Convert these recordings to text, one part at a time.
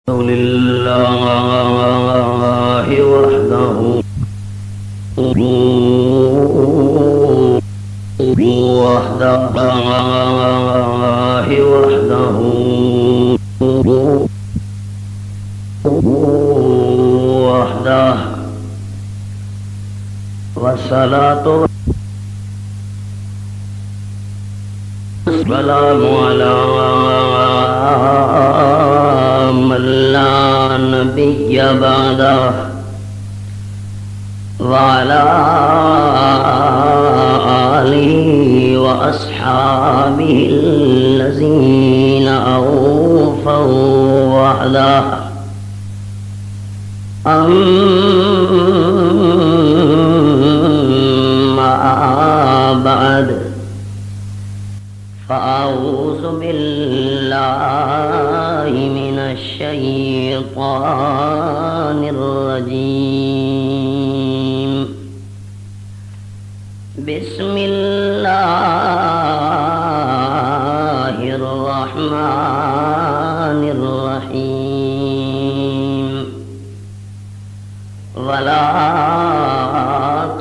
لله وحده وحده والصلاة والسلام على من لا نبي بعده وعلى آله وأصحابه الذين أوفوا وحده أما بعد فأعوذ بالله من الشيطان الرجيم بسم الله الرحمن الرحيم ولا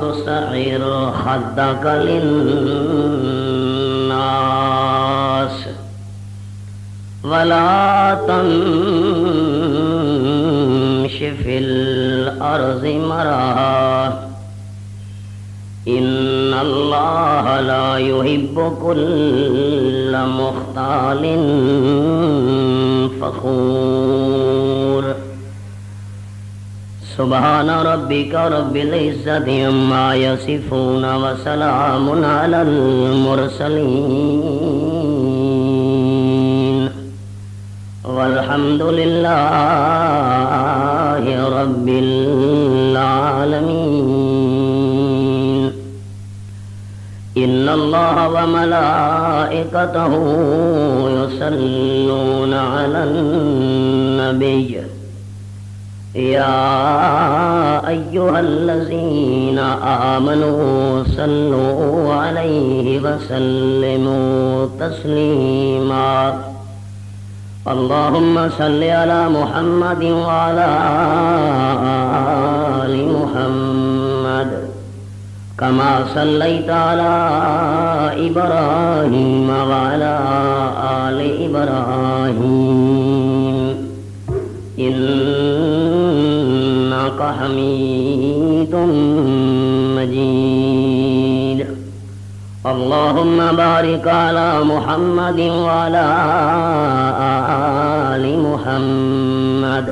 تصعر خدك للناس ولا تمش في الأرض مرحا إن الله لا يحب كل مختال فخور سبحان ربك رب العزة عما يصفون وسلام على المرسلين والحمد لله رب العالمين إن الله وملائكته يصلون على النبي يا أيها الذين آمنوا صلوا عليه وسلموا تسليما اللهم صل على محمد وعلى آل محمد كما صليت على إبراهيم وعلى آل إبراهيم إنك حميد مجيد اللهم بارك على محمد وعلى آل محمد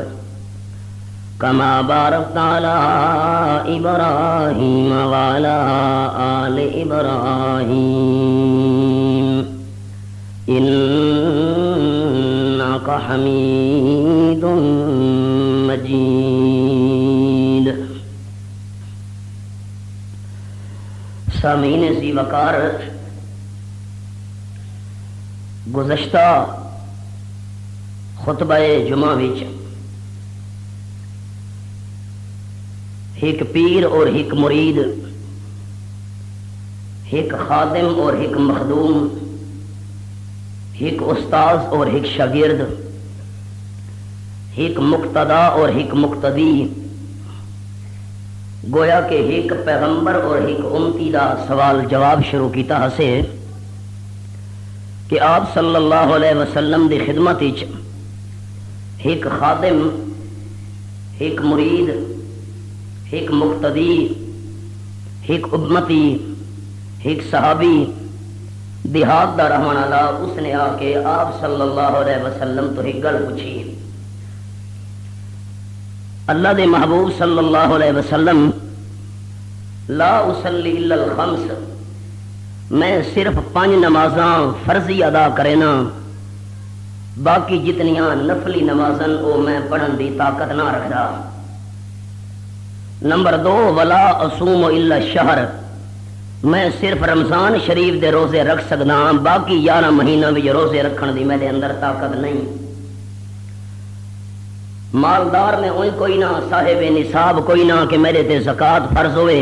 كما باركت على إبراهيم وعلى آل إبراهيم إنك حميد مجيد سامعین ذی وقار، گزشتہ خطبہ جمعہ وچ ایک پیر اور ایک مرید، ایک خادم اور ایک مخدوم، ایک استاذ اور ایک شاگرد، ایک مقتدا اور ایک مقتدی، گویا کہ ایک پیغمبر اور ایک امتی دا سوال جواب شروع کیتا ہسے کہ آپ صلی اللہ علیہ وسلم دی خدمت وچ ایک خادم، ایک مرید، ایک مقتدی، ایک امتی، ایک صحابی دیہات دا رہن والا، اس نے آ کے آپ صلی اللہ علیہ وسلم تو ایک گل پوچھی۔ اللہ دے محبوب صلی اللہ علیہ وسلم لا اصلی الا الخمس، میں صرف 5 نمازاں فرضی ادا کرینا، باقی جتنیاں نفلی نمازاں وہ میں پڑھن دی طاقت نہ رکھدا۔ نمبر 2 ولا اصوم الا الشہر، میں صرف رمضان شریف دے روزے رکھ سکدا، باقی 11 مہینہ بھی روزے رکھن دی میرے اندر طاقت نہیں۔ مالدار میں کوئی نہ، صاحب نصاب کوئی نہ کہ میرے تے زکات فرض ہوئے،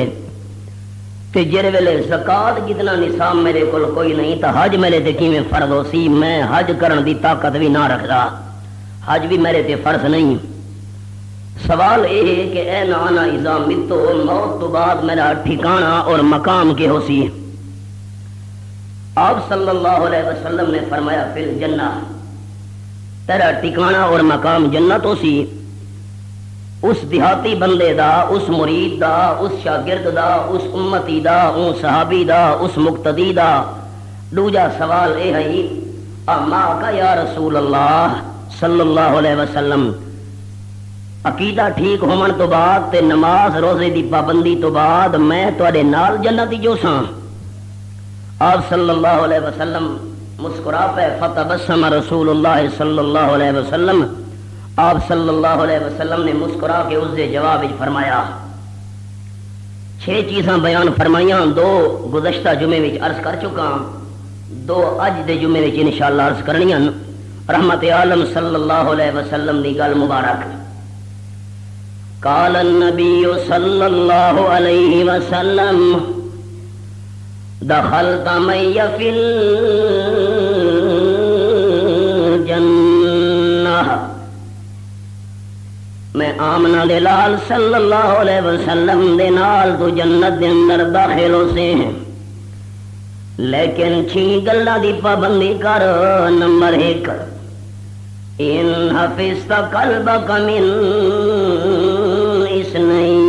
تے جڑے ویلے زکات جتنا نصاب میرے کول کوئی نہیں، تو حج میرے تے کیویں فرض ہو سی؟ میں حج کرن دی طاقت بھی نہ رکھدا۔ حج بھی میرے تے فرض نہیں. سوال یہ ہے کہ اے نانا اذا متو، موت تو بعد میرا ٹھکانہ اور مقام کے ہو سی؟ آپ صلی اللہ علیہ وسلم نے فرمایا فی الجنہ، تیرا ٹھکانہ اور مقام جنت ہو سی. اس دیہاتی بندے دا، اس مرید دا، اس شاگرد دا، اس امتی دا، اس صحابی دا، اس مقتدی دا. دوجا سوال اے ہے اما کا یا رسول اللہ صلی اللہ علیہ وسلم، عقیدہ ٹھیک ہون تو بعد تے نماز روزے دی پابندی تو بعد میں تواڈے نال جنتی جو ساں؟ آپ صلی اللہ علیہ وسلم مسکرا پہ فتبسم رسول اللہ صلی اللہ علیہ وسلم. آپ صلی اللہ علیہ وسلم نے مسکرا کے اس دے جواب فرمایا 6 چیزاں بیان فرمائیاں. 2 گزشتہ جمعے وچ عرض کر چکا، 2 اج دے جمعے وچ انشاءاللہ عرض کرنیاں. رحمت عالم صلی اللہ علیہ وسلم دی گل مبارک. قال النبی صلی اللہ علیہ وسلم دخلت می فی الجنہ، میں آمنہ دے لال صلی اللہ علیہ وسلم دے نال تو جنت دے اندر داخل ہو سے ہیں، لیکن 6 گلاں دی پابندی کر. نمبر 1 ان حفظت قلبک من اثنین،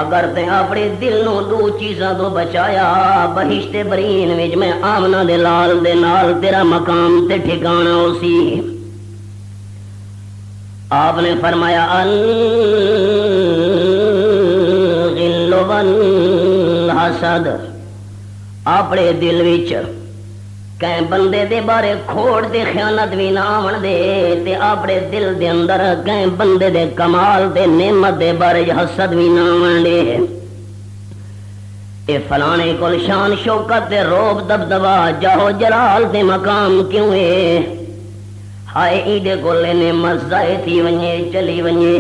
اگر تے اپنے دل نو 2 چیزاں تو بچایا، بہشت برین وچ میں آمنہ دے لال دے نال تیرا مقام تے ٹھکانہ ہو سی. آپ نے فرمایا الغل والحسد، اپنے دل وچ کہیں بندے دے بارے کھوڑ دے خیانت بھی نہ آون دے، تے اپنے دل دے اندر کہیں بندے دے کمال دے نعمت دے بارے حسد بھی نہ آون دے. اے فلانے کول شان شوکت تے روب دبدبا جاہو جلال تے مقام کیوں ہے؟ ہائے ایڈے کول نعمت ضائع تھی ونجے چلی ونجے.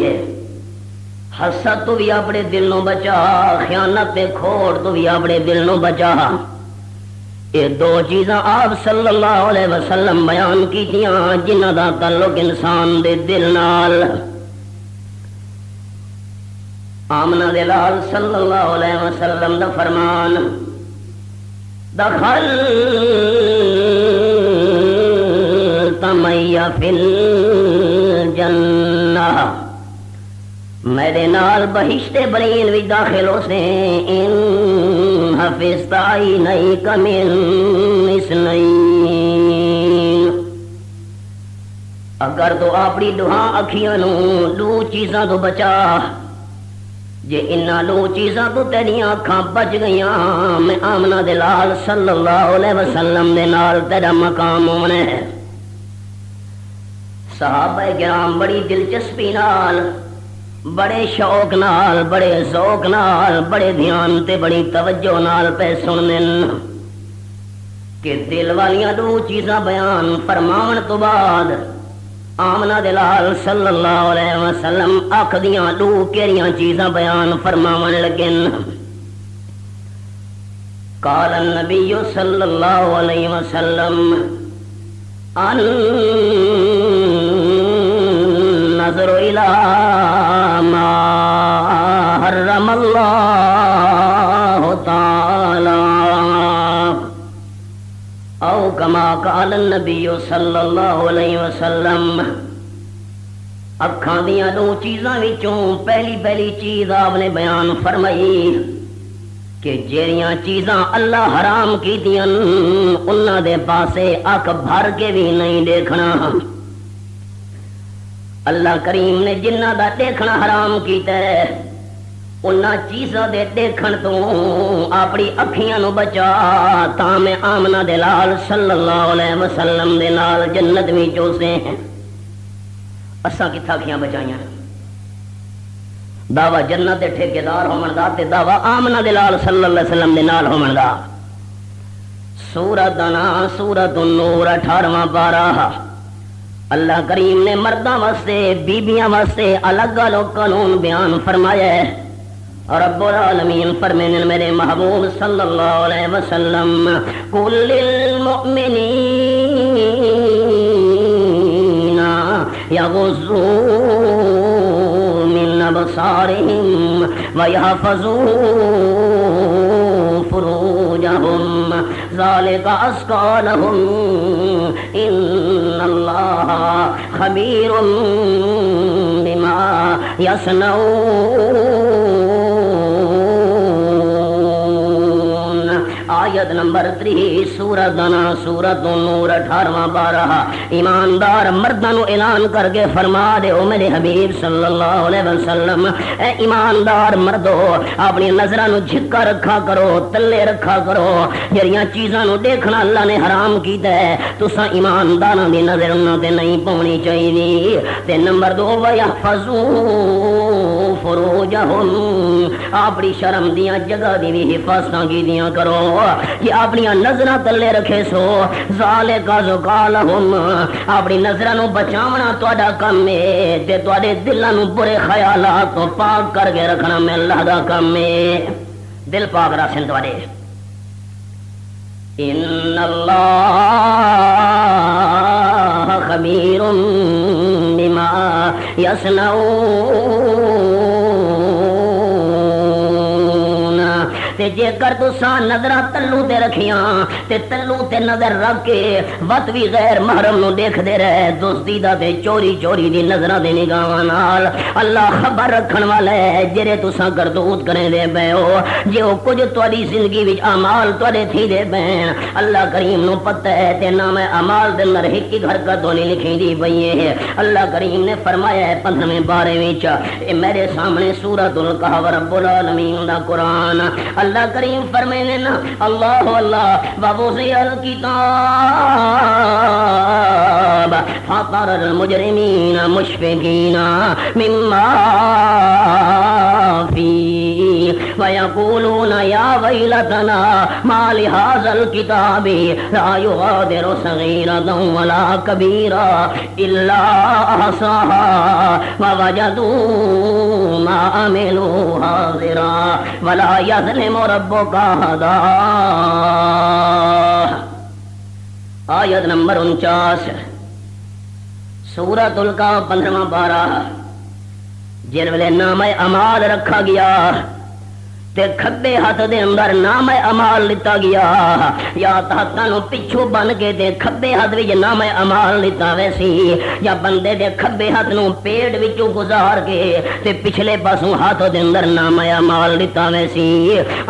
حسد تو بھی اپنے دل نو بچا، خیانت تے کھوڑ تو بھی اپنے دل نو بچا. یہ 2 چیزاں آپ صلی اللہ علیہ وسلم بیان کیتیاں جنہ دا تعلق انسان دے دل نال. آمنہ دے لال صلی اللہ علیہ وسلم دا فرمان دخل تمی فی الجنہ، میرے نال بہشت برین بھی داخل ہو سے. ان حفظت عینیک من اثنین، اگر تو اپنی 2 اکھیاں نو 2 چیزاں تو بچا، جے انہاں 2 چیزاں تو تیریاں اکھاں بچ گئیاں، میں آمنہ دے لال صلی اللہ علیہ وسلم دے نال تیرا مقام ہونا ہے. صحابہ کرام بڑی دلچسپی نال، بڑے شوق نال، بڑے ذوق نال، بڑے دھیان تے بڑی توجہ نال پہ سننے کہ دل والیاں 2 چیزاں بیان فرماون تو بعد آمنہ دے لال صلی اللہ علیہ وسلم اکھ دیاں 2 کیڑیاں چیزاں بیان فرماون لگن. قال النبی صلی اللہ علیہ وسلم نظر الى ما حرم اللہ تعالی او کما قال النبی صلی اللہ علیہ وسلم. اکھاں دیاں 2 چیزاں وچوں پہلی چیز آپ نے بیان فرمائی کہ جیڑیاں چیزاں اللہ حرام کیتیاں انہاں دے پاسے اکھ بھر کے بھی نہیں دیکھنا. اللہ کریم نے جنہ دا دیکھنا حرام کیتا ہے انہاں چیزاں دے دیکھن تو اپنی اکھیاں نو بچا. تاں میں آمنہ دے لال صلی اللہ علیہ وسلم دے نال جنت میں چوسے ہیں. اساں کتھا اکھیاں بچائیاں؟ دعوی جنت دے ٹھیکیدار ہون دا تے دعوی آمنہ دے لال صلی اللہ علیہ وسلم دے نال ہون دا. سورۃ ناں سورۃ النور 18واں پارہ. اللہ کریم نے مرداں واسطے بیبیاں واسطے الگ الگ قانون بیان فرمایا ہے. رب العالمین فرماتے ہیں میرے محبوب صلی اللہ علیہ وسلم قل للمؤمنین یغضوا من ابصارهم ويحفظوا فروجهم ذلك ازكى لهم ان اللہ خبیر بما یصنعون۔ آیت نمبر 3 سورۃ سورۃ النور 18واں 12۔ ایماندار مردوں اعلان کر کے فرما دے او میرے حبیب صلی اللہ علیہ وسلم اے ایماندار مردو اپنی نظراں نو جھکا رکھا کرو، تلے رکھا کرو، جڑیاں چیزاں نو دیکھنا اللہ نے حرام کیتا ہے تساں ایمانداراں دی نظر انہاں تے نہیں پاونی چاہیے۔ تے نمبر 2 وَيَحْفَظُوا فُرُوجَهُمْ اپنی شرم دیاں جگہ دی بھی حفاظتاں کیتیاں کرو کہ اپنی نظراں تلے رکھے سو۔ ذالک ازکیٰ لہم اپنی نظراں نو بچاونا تہاڈا کم ہے تے تہاڈے دلاں نو برے خیالات تو پاک کر کے رکھنا میں اللہ دا کم ہے۔ دل پاک رکھن تہاڈے۔ ان اللہ خبیر بما یصنعون۔ تے جے کر تساں نظراں تلو تے رکھیاں تے تلو تے نظر رکھ کے وت بھی غیر محرم نو دیکھدے رہے دزدی دا تے چوری چوری دی نظراں دے نگاہاں نال اللہ خبر رکھن والا ہے جڑے تساں کرتوت کریں دے پے ہو جے او کچھ تہاڈی زندگی وچ اعمال تہاڈے تھی دے پین اللہ کریم نو پتہ ہے تے نام اعمال دے اندر ایک حرکت نہیں لکھی دی پئی ہے۔ اللہ کریم نے فرمایا ہے 15ویں بارے وچ اے میرے سامنے سورۃ الکہف رب العالمین دا قرآن اللہ کریم فرمانے نا اللہ اللہ ووضع الکتاب فطر المجرمین مشفقین مما فیہ ویقولون یا ویلتنا ما لہذا الکتاب لا یغادر صغیرۃ ولا کبیرۃ الا احصاها ووجدوا ما عملوا حاضرا ولا یظلم ربک احدا۔ آیت نمبر 49 سورۃ الکہف 15واں 12۔ جن ویلے نام اعمال رکھا گیا تے کھبے ہاتھ دے اندر نام اعمال لتا گیا یا ہاتھاں نو پچھو بن کے تے کھبے ہاتھ وچ نام اعمال لتا ویسی یا بندے دے کھبے ہاتھ نو پیٹ وچوں گزار کے تے پچھلے پاسوں ہاتھ دے اندر نام اعمال لتا ویسی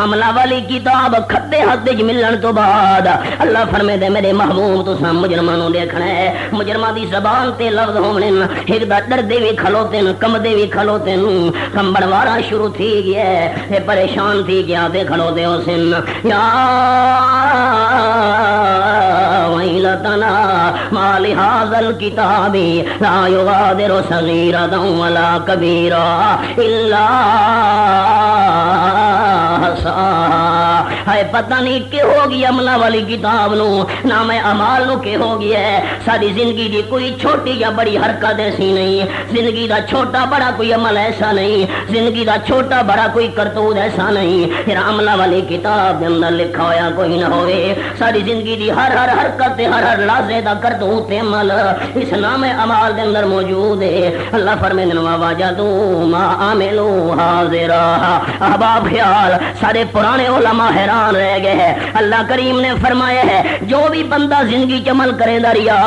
عملہ والی کتاب کھبے ہاتھ وچ ملن تو بعد اللہ فرمے دے میرے محبوب تساں مجرماں نو دیکھنا ہے مجرماں دی زبان تے لفظ ہونے ایک دا ڈردے وی کھلوتے ن کمدے وی کھلوتے ن کمبڑ وارا شروع تھی گیا تے پریشان تھی کیا دے کھڑو دے ہو سن یا ویلتنا ما لہذا الکتاب لا یغادر صغیرۃ ولا کبیرۃ الا احصاها۔ ہے پتہ نہیں کہ ہو گیا عملہ والی کتاب نو نام اعمال نو کہ ہو گیا ہے ساری زندگی دی کوئی چھوٹی یا بڑی حرکت ایسی نہیں زندگی دا چھوٹا بڑا کوئی عمل ایسا نہیں زندگی دا چھوٹا بڑا کوئی کرتوت ایسا نہیں پھر عملہ والی کتاب دے اندر لکھا ہویا کوئی نہ ہوئے ساری زندگی دی ہر ہر حرکت ہر ہر لحظے دا کرتوت عمل اس نام اعمال دے اندر موجود ہے۔ اللہ فرمائے وَوَجَدُوا مَا عَمِلُوا حَاضِرًا۔ احباب خیال سارے پرانے علماء حیران رہ گئے ہیں۔ اللہ کریم نے فرمایا ہے جو بھی بندہ زندگی چ عمل کرے دا ریا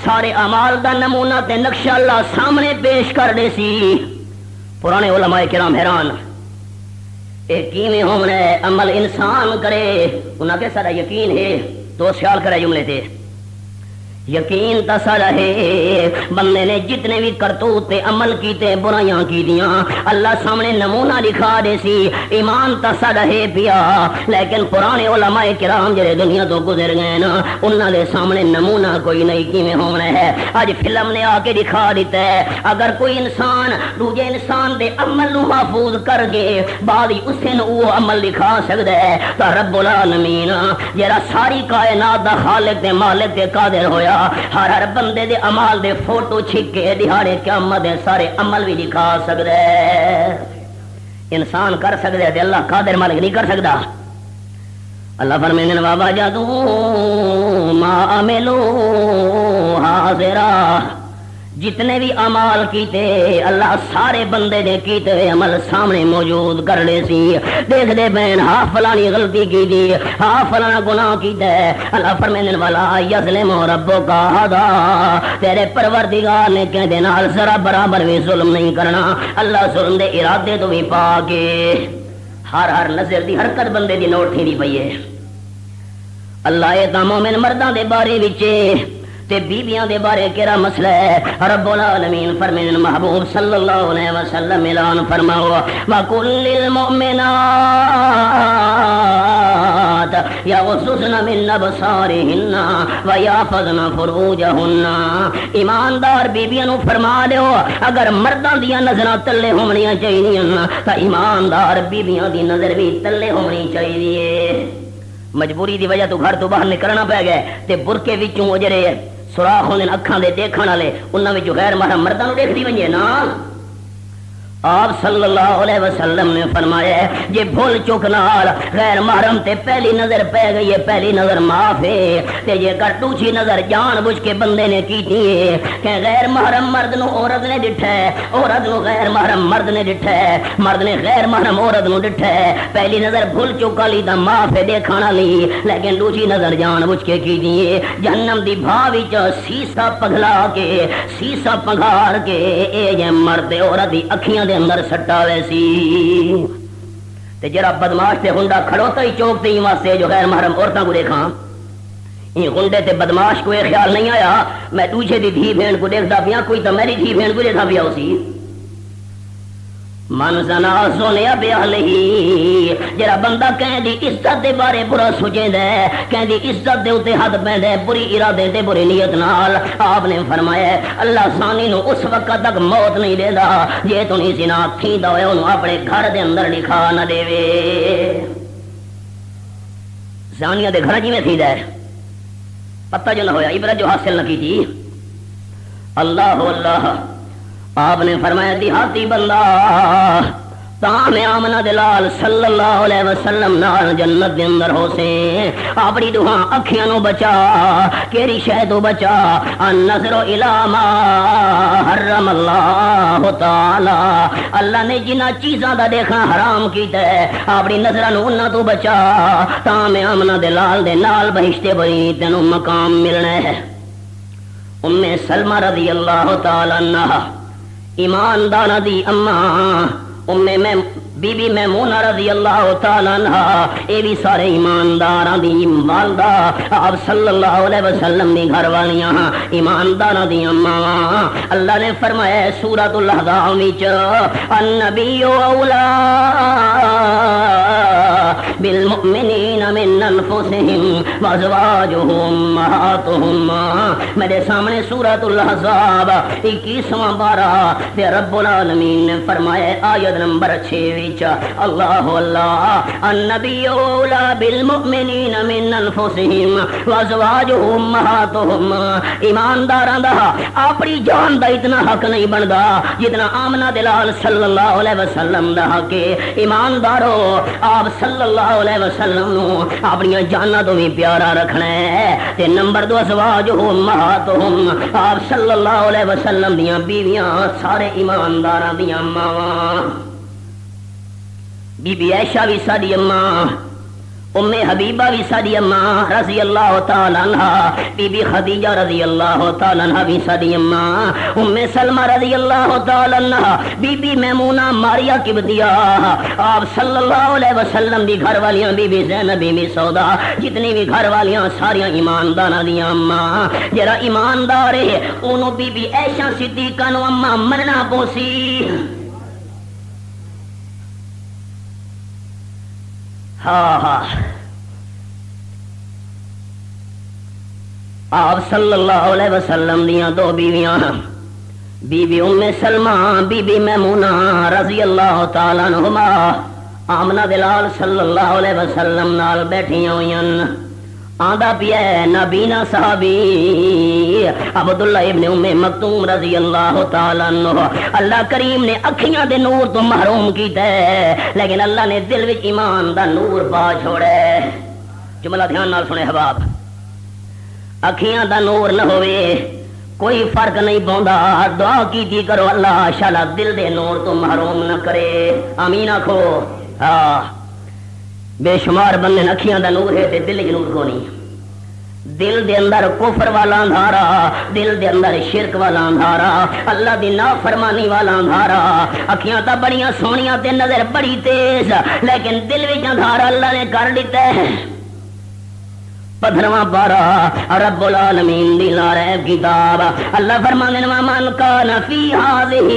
سارے اعمال دا نمونہ تے نقشہ اللہ سامنے پیش کر دے سی۔ پرانے علماء کرام حیران کیویں ہونا ہے عمل انسان کرے انہاں کے سارا یقین ہے تو خیال کرے جملے تے یقین تا سارا ہے بندے نے جتنے بھی کرتوت تے عمل کیتے برائیاں کی دیاں اللہ سامنے نمونہ دکھا دے سی ایمان تا سارا ہے پیا لیکن پرانے علماء کرام جڑے دنیا تو گزر گئے نا انہاں دے سامنے نمونہ کوئی نہیں کیویں ہونا ہے۔ اج فلم نے آ کے دکھا دیتا ہے اگر کوئی انسان دوجے انسان دے عمل نو محفوظ کر کے بعد اسے نو وہ عمل دکھا سکدا ہے تو رب العالمین جڑا ساری کائنات دا خالق تے مالک تے قادر ہویا ہر ہر بندے دے عمال دے فوٹو چھکے دہاڑے قیامت دے سارے عمل بھی دکھا سکدا ہے۔ انسان کر سکتا ہے اللہ قادر مالک نہیں کر سکتا. اللہ فرمائے بابا جادو ما عملو حاضرا، جتنے بھی اعمال کیتے اللہ سارے بندے نے کیتے ہوئے عمل سامنے موجود کر لے سی. دیکھ دے بہن ہاں فلانی غلطی کی دی، ہاں فلانا گناہ کیتا ہے. اللہ فرمانے والا یظلم ربک احدا، تیرے پروردگار نے کہندے نال ذرا برابر بھی ظلم نہیں کرنا. اللہ ظلم دے ارادے تو بھی پا کے ہر نظر دی حرکت بندے دی نوٹ تھی پئی ہے. اللہ یہ تا مومن مرداں دے بارے وچ تے بیبیاں دے بارے کیڑا مسئلہ ہے. رب العالمین فرمائے محبوب صلی اللہ علیہ وسلم اعلان فرماؤ وَقُلْ لِلْمُؤْمِنَاتِ يَغْضُضْنَ مِنْ أَبْصَارِهِنَّ وَيَحْفَظْنَ فُرُوجَهُنَّ. ایماندار بیبیاں نو فرما دیو اگر مرداں دیاں نظراں تلے ہونیاں چاہیے تا ایماندار بیبیاں دی نظر بھی تلے ہونی چاہیے. مجبوری دی وجہ تو گھر تو باہر نکلنا پی گیا تے برقے وچوں جڑے سوراخ ہوندے اکھاں دے دیکھن والے انہاں وچوں غیر محرم مرداں نو دیکھدی ونجے نا. آپ صلی اللہ علیہ وسلم نے فرمایا جے بھول چک نال غیر محرم تے پہلی نظر پہ گئی ہے پہلی نظر معاف ہے تے جے کر دوسری نظر جان بوجھ کے بندے نے کیتی ہے کہ غیر محرم مرد نو عورت نے ڈٹھا ہے، عورت نو غیر محرم مرد نے ڈٹھا ہے، مرد نے غیر محرم عورت نو ڈٹھا ہے. پہلی نظر بھول چک والی دا معاف ہے دیکھن والی، لیکن دوسری نظر جان بوجھ کے کیتی ہے. جہنم دی بھا وچ سیسا پگھلا کے سیسا پگھار کے اے جے مرد عورت دی اکھیاں دے اندر سٹا ویسی تے جرا بدماش تے ہنڈا کھڑوتا ہی چوک تے واسطے جو غیر محرم عورتاں کو دیکھاں یہ گنڈے تے بدماش کو یہ خیال نہیں آیا میں دوسرے دی دھی بہن کو دیکھتا پیا کوئی تو میری دھی بہن کو دیکھا پیا اسی. من زنا سونیا بیاہلہی جرا بندہ کہیں دی عزت دے بارے برا سوچیندا ہے، کہیں دی عزت دے اوتے حد پیندا ہے بری ارادے تے بری نیت نال. آپ نے فرمایا اللہ ثانی نو اس وقت تک موت نہیں دیندا جے تو نہیں زنا تھیندا ہوئے اونوں اپنے گھر دے اندر لکھا نہ دیوے. زانیہ دے گھر جویں تھیندا ہے پتہ جو نہ ہویا عبرت جو حاصل نہ کیتی. اللہ اللہ آپ نے فرمایا دیہاتی بندہ تام آمنہ دلال صلی اللہ علیہ وسلم نال جنت دے اندر ہو سے اپنی دعا اکھیاں نو بچا کیڑی شے تو بچا النظر الی ما حرم اللہ تعالی. اللہ نے جنہ چیزاں دا دیکھنا حرام کیتا ہے اپنی نظراں نو انہاں تو بچا تام آمنہ دلال دے نال بہشت بری تینوں مقام ملنا ہے. ام سلمہ رضی اللہ تعالی عنہا ایماندار دی اماں بی بی میمونہ رضی اللہ تعالی عنہا اے بھی سارے ایمانداراں دی والدہ آپ صلی اللہ علیہ وسلم دی گھر والیاں ایمانداراں دی اماں. اللہ نے فرمایا سورۃ الاحزاب وچ النبی اولا بالمؤمنین من انفسہم وازواجہ امہاتہم. میرے سامنے سورۃ الاحزاب 21واں پارہ تے رب العالمین نے فرمایا آیت نمبر 6 اللہ اللہ النبی اولا بالمؤمنین من انفسہم وازواجہ امہاتہم. ایمانداراں دا اپنی جان دا اتنا حق نہیں بندا جتنا آمنہ دلال صلی اللہ علیہ وسلم دا حق ہے. ایماندارو آپ صلی اللہ علیہ وسلم نو اپنی جاناں تو بھی پیارا رکھنا ہے تے نمبر 2 ازواجہ امہاتہم آپ صلی اللہ علیہ وسلم دیاں بیویاں سارے ایمانداراں دیاں ماواں. بی بی عائشہ بھی ساری اماں، ام حبیبہ بھی ساری اماں رضی اللہ تعالی عنہ، بی بی خدیجہ رضی اللہ تعالی عنہ بھی ساری اماں، ام سلمہ رضی اللہ تعالی عنہ، بی بی میمونہ ماریہ قبطیہ آپ صلی اللہ علیہ وسلم دی گھر والیاں، بی بی زینب بی بی سودا جتنی بھی گھر والیاں ساریاں ایمانداراں دیاں اماں. جڑا ایماندار ہے اونوں بی بی عائشہ صدیقہ نو اماں مننا پوسی. ہاں آپ صلی اللہ علیہ وسلم دیاں دو بیویاں بی بی ام سلمہ بی بی میمونہ رضی اللہ تعالی عنہما آمنہ دلال صلی اللہ علیہ وسلم نال بیٹھیاں ہوئیں. آندا پیا نبینا صحابی عبداللہ ابن ام مکتوم رضی اللہ تعالیٰ عنہ اللہ کریم نے اکھیاں دے نور تو محروم کیتا ہے، لیکن اللہ نے دل وچ ایمان دا نور پا چھوڑا ہے۔ جملہ دھیان نال سنے حباب، اکھیاں دا نور نہ ہوئے کوئی فرق نہیں پوندا، دعا کیتی کرو اللہ شالا دل دے نور تو محروم نہ کرے، آمین آکھو۔ ہاں بے شمار بندے اکھیاں دا نور ہے تے دل وچ نور کو نہیں، دل دے اندر کفر والا اندھارا، دل دے اندر شرک والا اندھارا، اللہ دی نافرمانی والا اندھارا۔ اکھیاں تا بڑیاں سونیاں تے نظر بڑی تیز، لیکن دل وچ اندھارا اللہ نے کر دیتا ہے۔ 15واں پارہ رب العالمین دی نارے کتاب اللہ فرمانے من کان فی ہذہ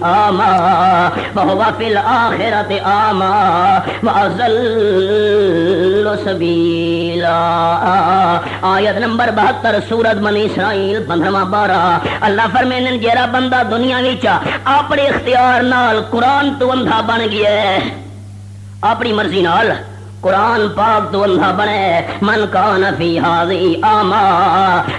اعمی وہو فی الآخرۃ اعمی واضل سبیلا۔ آیت نمبر 72 سورۃ بنی اسرائیل 15واں پارہ اللہ فرمانے جیڑا بندہ دنیا وچ اپنے اختیار نال قرآن تو اندھا بن گیا ہے، اپنی مرضی نال قرآن پاک تو اندھا بنے، من کان فی ہذہ اعمی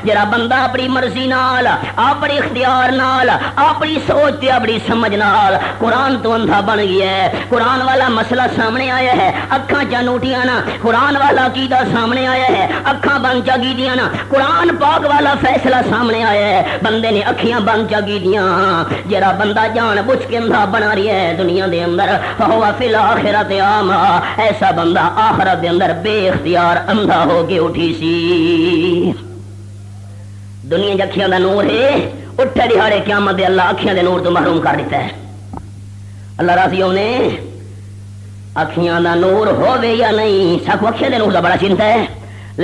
جڑا بندہ اپنی مرضی نال اپنی اختیار نال اپنی سوچ تے اپنی سمجھ نال قرآن تو اندھا بن گیا ہے، قرآن والا مسئلہ سامنے آیا ہے اکھاں چنوٹیاں نا، قرآن والا عقیدہ سامنے آیا ہے اکھاں بند چا گیدیاں نا، قرآن پاک والا فیصلہ سامنے آیا ہے بندے نے اکھیاں بند چا گیدیاں۔ جڑا بندہ جان بوجھ کے اندھا بنا رہی ہے دنیا دے اندر فہو فی الآخرۃ اعمی، ایسا بندہ آخرت دے اندر بے اختیار اندھا ہو کے اٹھی سی۔ دنیا دی اکھیاں دا نور ہے، اٹھے دہاڑے قیامت دے اللہ اکھیاں دے نور تو محروم کر دیتا ہے۔ اللہ راضی ہونے اکھیاں دا نور ہووے یا نہیں، سکو اکھیاں دے نور دا بڑا چنتا ہے،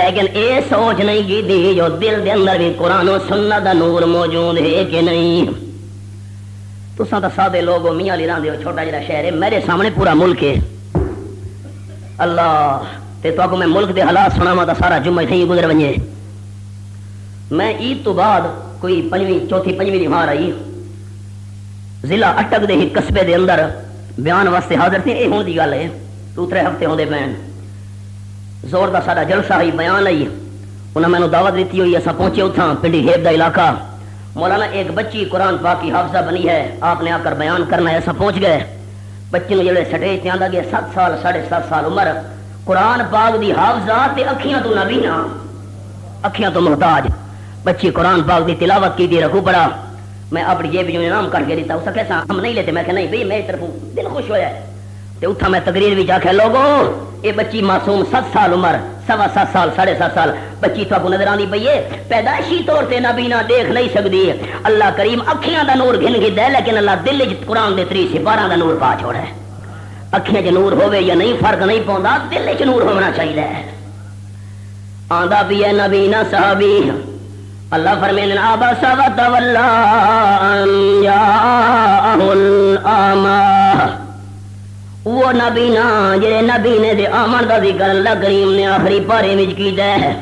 لیکن اے سوچ نہیں کی دی جو دل دے اندر بھی قرآن و سنت دا نور موجود ہے کہ نہیں۔ تساں تا سادے لوگوں میاں علی راندے ہو، چھوٹا جڑا شہر ہے، میرے سامنے پورا ملک ہے۔ اللہ تے تو میں ملک دے حالات سناواں تا سارا جمعہ تھی گزر ونجے۔ میں عید تو بعد کوئی چوتھی پنجویں دی مار آئی ضلع اٹک دے ہی قصبے دے اندر بیان واسطے حاضر تھے۔ اے ہون دی گل ہے 2-3 ہفتے ہوندے پین، زور دا سارا جلسہ ہی بیان آئی، انہاں مینوں دعوت دیتی ہوئی، اساں پہنچے اتھاں پنڈی ہیب دا علاقہ، مولانا ایک بچی قرآن پاک کی حافظہ بنی ہے، آپ نے آ کر بیان کرنا ہے، ایسا پہنچ گئے۔ بچے نے جڑے سٹیج تے آندا گیا 7 سال 7.5 سال عمر، قرآن پاک دی حافظہ تے اکھیاں تو نبینا، اکھیاں تو محتاج، بچی قرآن پاک دی تلاوت کی دی رکوع پڑا۔ میں اپنی جیب جو انعام کر کے دیتا، اسا کیسا ہم نہیں لیتے، میں کہ نہیں بھئی میری طرفوں دل خوش ہویا ہے تے اتھا میں تقریر وچ آکھیا لوگو اے بچی معصوم 7 سال عمر 7.5 سال 7.5 سال بچی تو نظر آندی پئی ہے، پیدائشی طور تے نبینا دیکھ نہیں سکدی، اللہ کریم اکھیاں دا نور گھن کے دے، لیکن اللہ دل وچ قرآن دے 3 سپاراں دا نور پا چھوڑا ہے۔ اکھیاں چ نور ہوے یا نہیں فرق نہیں پوندا، دل وچ نور ہونا چاہیے۔ آندا بھی ہے نبینا صحابی اللہ فرمائے عبس وتولی ان جاءہ الاعمی، وہ نبی نا جڑے نبی نے دے آمن دا ذکر اللہ کریم نے آخری پارے وچ کیتا ہے۔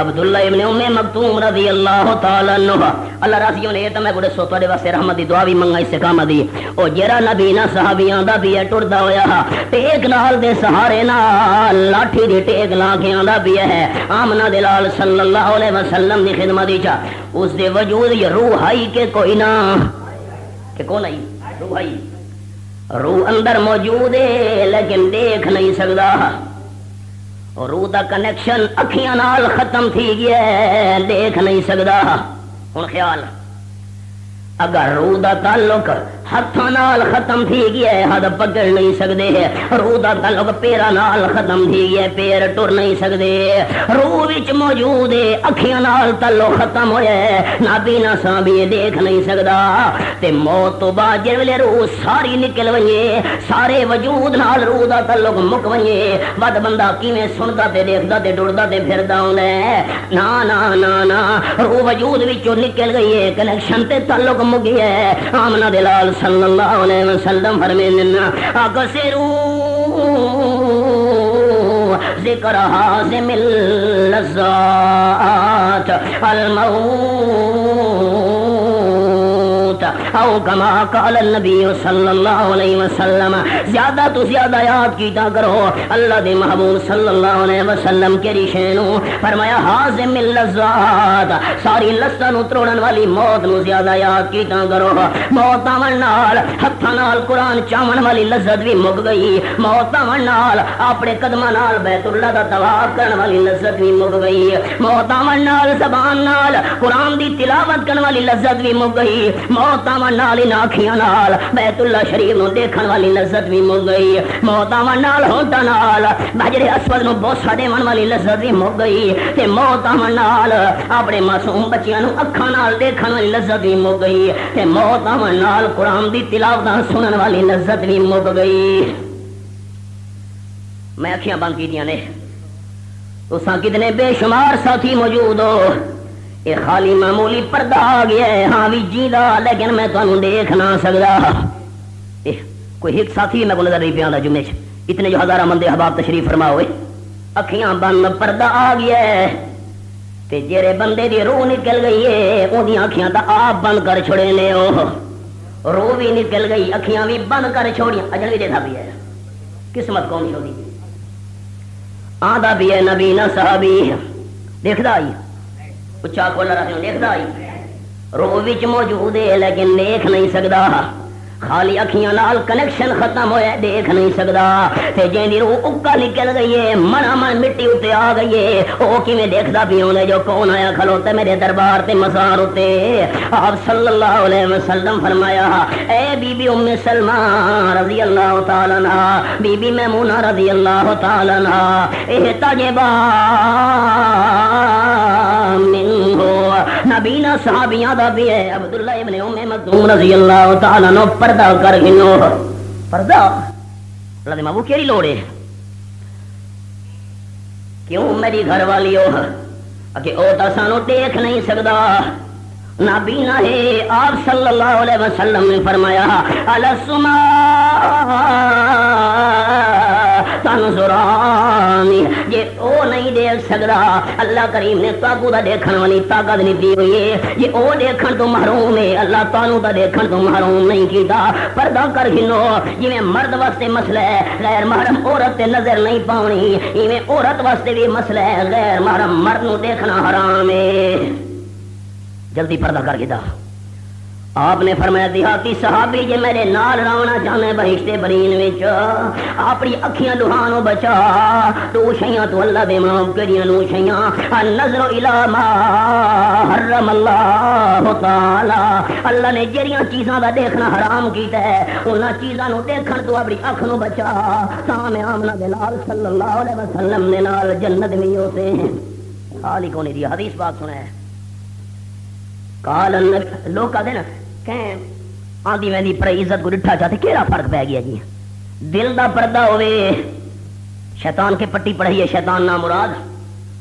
عبداللہ ابن ام مکتوم رضی اللہ تعالی عنہ اللہ راضیوں نے تو میں بڑے سو تواڈے واسطے رحمت دی دعا بھی منگا استقامت دی، او جڑا نبی نا صحابیاں دا بھی ٹردا ہویا ٹیک نال دے سہارے نال لاٹھی دی ٹیک لا کے آندا بھی ہے آمنہ دے لال صلی اللہ علیہ وسلم دی خدمت وچ، اس دے وجود یہ روح آئی کہ کوئی نہ کہ کون آئی، روح آئی، روح اندر موجود ہے لیکن دیکھ نہیں سکدا، روح دا کنیکشن اکھیاں نال ختم تھی گیا ہے، دیکھ نہیں سکدا۔ ہن خیال اگر روح دا تعلق ہاتھاں نال ختم تھی گیا ہے، ہاتھ پکڑ نہیں سکدے، روح دا تعلق پیراں نال ختم تھی گیا ہے، پیر ٹر نہیں سکدے، روح وچ موجود ہے اکھیاں نال تعلق ختم ہویا ہے، نابینا سامنے دیکھ نہیں سکدا، تے موت تو بعد جے ویلے روح ساری نکل ویے، سارے وجود نال روح دا تعلق مک ویے، بد بندہ کیویں سندا تے دیکھدا تے ڈردا تے پھردا ہوندا ہے، نا نا نا نا روح وجود وچوں نکل گئی ہے، کنیکشن تے تعلق مک گیا ہے۔ آمنہ دے لال صلی اللہ علیہ وسلم فرمائے اکثروا ذکر حازم اللذات الموت او کما قال النبی صلی اللہ علیہ وسلم زیادہ تو زیادہ یاد کیتا کرو اللہ دے محبوب صلی اللہ علیہ وسلم کیڑی شے نو فرمایا حازم اللذات ساری لذت نو تروڑن والی موت نو زیادہ یاد کیتا کرو موت آون نال ہتھاں نال قرآن چاون والی لذت بھی مک گئی موت آون نال اپنے قدماں نال بیت اللہ دا طواف کرن والی لذت بھی مک گئی موت آون نال زبان نال قرآن دی تلاوت کرن والی لذت بھی مک گئی موت آون نال ان اکھیاں نال بیت اللہ شریف نو دیکھن والی لذت بھی مک گئی موت آون نال ہونٹاں نال حجر اسود نو بوسا دیون والی لذت بھی مک گئی تے موت آون نال اپنے معصوم بچیاں نو اکھاں نال دیکھن والی لذت بھی مک گئی تے موت آون نال قرآن دی تلاوت سنن والی لذت بھی مک گئی میں اکھیاں بند کیتیاں نے تساں کتنے بے شمار ساتھی موجود ہو یہ خالی معمولی پردہ آ گیا ہے ہاں بھی جیدا لیکن میں تمہیں دیکھ نہ سکتا کوئی ایک ساتھی میں کو نظر نہیں پیا جمعے اتنے جو ہزارہ مندے احباب تشریف فرما ہوئے اکھیاں بند پردہ آ گیا ہے تے جیرے بندے دی روح نکل گئی ہے اندی اکھیاں دا آپ بند کر چھوڑے نے روح بھی نکل گئی اکھیاں بھی بند کر چھوڑیاں اجل بھی دیکھا بھی ہے قسمت کون چھوڑی آدھا بھی ہے نبی نہ صحابی دیکھدا آئی اچھا کھولا رکھ لوں دیکھدا آئی روح وچ موجود ہے لیکن دیکھ نہیں سکدا خالی اکھیاں نال کنیکشن ختم ہویا دیکھ نہیں سکدا تے جیندی روح اکا نکل گئی ہے من من مٹی اتے آ گئی ہے او کیویں دیکھدا پی ہونے جو کون آیا کھلوتا میرے دربار تے مزار اتے آپ صلی اللہ علیہ وسلم فرمایا اے بی بی ام سلمہ رضی اللہ تعالی عنہا بی بی میمونہ رضی اللہ تعالی عنہا احتجبا منہو نبینا صحابیاں دا بھی ہے عبداللہ ابن ام مکتوم رضی اللہ تعالی عنہ پردہ کر گنو پردہ اللہ دے مابو کیری لوڑے کیوں میری گھر والی ہو کہ او تا سانو دیکھ نہیں سکدا نبینا ہے آپ صلی اللہ علیہ وسلم نے فرمایا السما تنظرانی یہ او نہیں دیکھ سکدا اللہ کریم نے تاکو دا دیکھن والی طاقت نہیں دی ہوئی ہے یہ او دیکھن تو محروم ہے اللہ تانو دا دیکھن تو محروم نہیں کیتا پردہ کر گنو جویں مرد واسطے مسئلہ ہے غیر محرم عورت تے نظر نہیں پاونی ایویں عورت واسطے بھی مسئلہ ہے غیر محرم مرد نو دیکھنا حرام ہے جلدی پردہ کر گدا آپ نے فرمایا دیہاتی صحابی جے میرے نال راونا چاہنے بہشتے برین وچ اپنی اکھیاں لوہانو بچا تو شیاں تو اللہ دے ماں کریاں نو شیاں النظر الی ما حرم اللہ تعالی اللہ نے جڑیاں چیزاں دا دیکھنا حرام کیتا ہے انہاں چیزاں نو دیکھن تو اپنی اکھ نو بچا تاں میں آمنہ دے نال صلی اللہ علیہ وسلم نے نال جنت میں ہوتے ہیں حال ہی کونے دی حدیث پاک سنا ہے کال لوگ کہتے نا کہ آدھی میں دی پر عزت کو ڈٹھا چاہتے کیڑا فرق پہ گیا جی دل دا پردہ ہوئے شیطان کے پٹی پڑھئی ہے شیطان نام مراد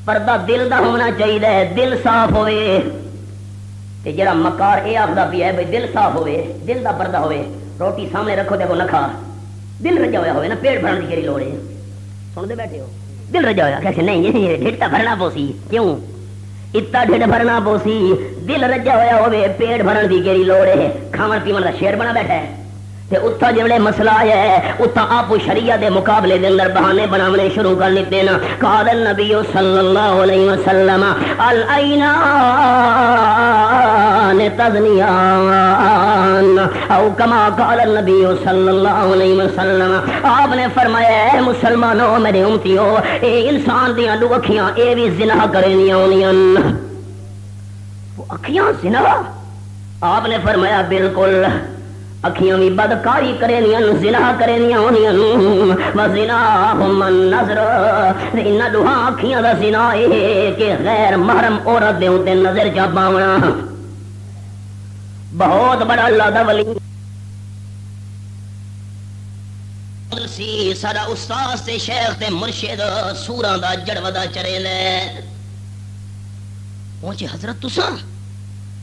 پردہ دل دا ہونا چاہیے دل صاف ہوئے تے جڑا مکار اے آخدا پیا ہے بھئی دل صاف ہوئے دل دا پردہ ہوئے روٹی سامنے رکھو تے کو نہ کھا دل رجا ہویا ہوئے نا پیٹ بھرن دی کیڑی لوڑ ہے سن دے بیٹھے ہو دل رجا ہویا کیسے نہیں یہ ڈھڈ بھرنا پوسی کیوں اتنا ڈھڈ بھرنا پوسی دل رجا ہویا ہوئے پیٹ بھرن دی کیڑی لوڑ ہے کھاون پیون دا شیر بنا بیٹھا ہے تے اتھا جڑے مسئلہ ہے اتھا آپ شریعت دے مقابلے دے اندر بہانے بناونے شروع کر لیتے نا قال النبی صلی اللہ علیہ وسلم العینان تزنیان او کما قال النبی صلی اللہ علیہ وسلم آپ نے فرمایا اے مسلمانوں میرے امتیو اے انسان دیاں دو اکھیاں اے بھی زنا کرنیاں ہونیاں وہ اکھیاں زنا آپ نے فرمایا بالکل اکھیاں بھی بدکاری کرینیاں زنا کرینیاں ہونیاں وزناہم النظر انہاں دوہاں اکھیاں دا زنا ہے کہ غیر محرم عورت دے اوتے نظر چا پاونا بہت بڑا اللہ دا ولی سی سارا استاد تے شیخ تے مرشد سوراں دا جڑودا چریلے پہنچے حضرت تساں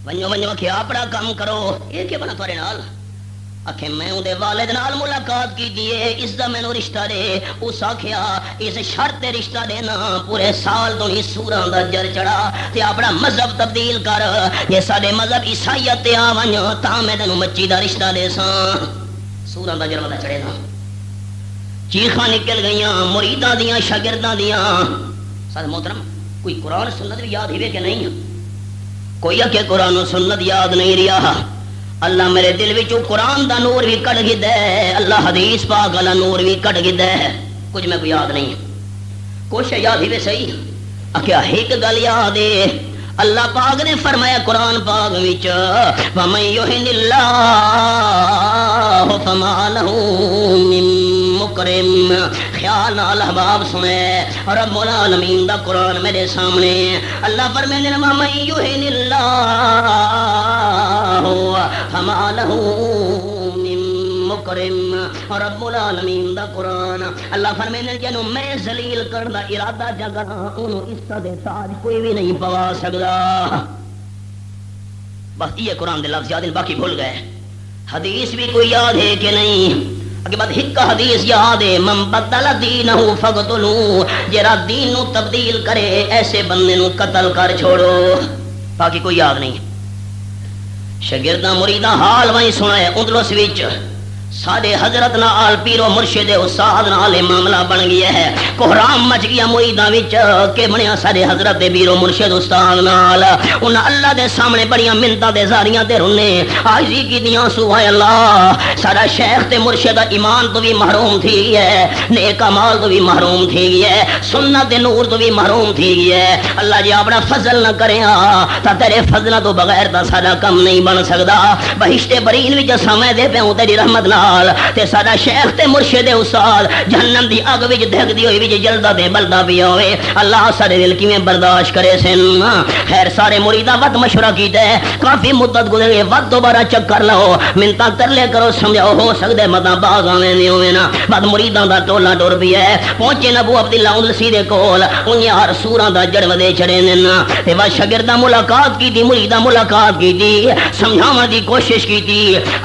ونجو ونجو کہ اپنا کام کرو یہ کہ بنا تھوڑے نال آخے میں اندے والد نال ملاقات کی دیے، اس دا مینوں رشتہ دے۔ اس آکھیا اس شرط تے رشتہ دینا پورے سال تو نہیں سوراں دا جر چڑھا تے اپنا مذہب تبدیل کر، یہ ساڈے مذہب عیسائیت تے آ ون تاں میں تینوں مچی دا رشتہ دے ساں، سوراں دا جر ودا چڑھے نا۔ چیخاں نکل گئیاں مریداں دیاں شاگرداں دیاں۔ سارے محترم کوئی قرآن سنت بھی یاد ہوئے کہ نہیں؟ کوئی کہ قرآن و سنت یاد نہیں رہا۔ اللہ میرے دل وچوں قرآن دا نور بھی کٹ گیا ہے، اللہ حدیث پاک والا نور بھی کٹ گیا ہے، کچھ میں کوئی یاد نہیں۔ کچھ یاد ہوئے صحیح کیا ایک گل یاد ہے، اللہ پاک نے فرمایا قرآن پاک وچ وَمَن يُهِنِ اللَّهُ فَمَا لَهُ مِن مُکرم۔ خیال نال احباب سنے رب العالمین دا قرآن میرے سامنے، اللہ فرماتے ہیں وَمَن يُهِنِ اللَّهُ فَمَا لَهُ مِن مکرم۔ رب العالمین دا قرآن اللہ فرماتے ہیں جنوں میں ذلیل کرن دا ارادہ جگڑا اونوں عزت دے تاج کوئی بھی نہیں پوا سکدا۔ بس یہ قرآن دے لفظ یاد ہیں، باقی بھول گئے۔ حدیث بھی کوئی یاد ہے کہ نہیں؟ اگے بعد ایک حدیث یاد ہے، من بدل دینہ فقتلوا، جرا دین نو تبدیل کرے ایسے بندے نو قتل کر چھوڑو۔ باقی کوئی یاد نہیں۔ شاگرداں مریداں حال وہیں سنائے اندلس وچ ساڈے حضرت نال پیر و مرشد استاد نال معاملہ بن گیا ہے، کوہرام مچ گیا مریداں وچ کہ بنیا ساڈے حضرت پیر و مرشد استاد نال۔ انہاں اللہ دے سامنے بڑیاں منتاں تے زاریاں تے رونے عاجزی کیتیاں، سبحان اللہ سارا شیخ تے مرشد ایمان تو بھی محروم تھی ہے، نیک اعمال تو بھی محروم تھی گیا ہے، سنت دے نور تو بھی محروم تھی گیا ہے۔ اللہ جی اپنا فضل نہ کریاں تا تیرے فضل تو بغیر تا ساڈا کم نہیں بن سکدا۔ بہشت برین وچ سمے دے پیوں تیری رحمت نال تے ساڈا شیخ تے مرشد استاد جہنم دی اگ وچ دھگدی ہوئی وچ جلدا تے بلدا پیا ہوئے، اللہ سارے دل کیویں برداشت کرے سن۔ خیر سارے مریداں وقت مشورہ کیتا ہے، کافی مدت گزر گئی، وقت دوبارہ چکر لاؤ، منتاں ترلے کرو، سمجھاؤ ہو سکدے متاں باغ آویں نہیں ہوئے نا۔ بعد مریداں دا ٹولا ٹر پیا ہے، پہنچے ابو عبداللہ اندلسی دے کول، انہاں ہر سوراں دا جڑ ودے چڑے نے نا تے وا شاگرداں ملاقات کیتی، مریداں ملاقات کیتی، سمجھاون دی کوشش کیتی۔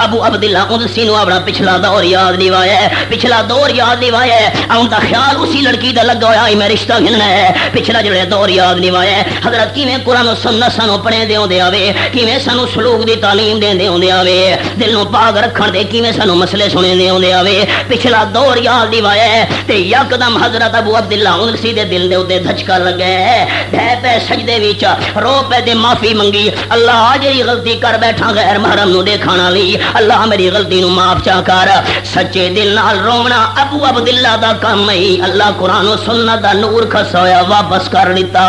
ابو عبداللہ اندلسی نو اپنا پچھلا دور یاد نہیں آیا، پچھلا دور یاد نہیں آیا، ان دا خیال اسی لڑکی دا لگا ہوا میں رشتہ گھننا ہے، پچھلا جڑا دور یاد نہیں آیا۔ حضرت کیویں قرآن و سنت سانو پڑھے دیوندے آوے، کیویں سانو سلوک دی تعلیم دیندے ہوندے آوے، دل نو پاک رکھن دے کیویں سانو مسئلے سنے دیوندے آوے، پچھلا دور یاد نہیں آیا تے یکدم حضرت ابو عبداللہ اندلسی دے دل دے اوتے دھچکا لگے، ڈھے پے سجدے وچ رو پے تے معافی منگی، اللہ جڑی غلطی کر بیٹھا غیر محرم نو دیکھانا لی، اللہ میری غلطی نو معاف چا کر۔ سچے دل نال رونا ابو عبداللہ دا کام ہے، اللہ قرآن و سنت دا نور کھسویا واپس کر لیتا۔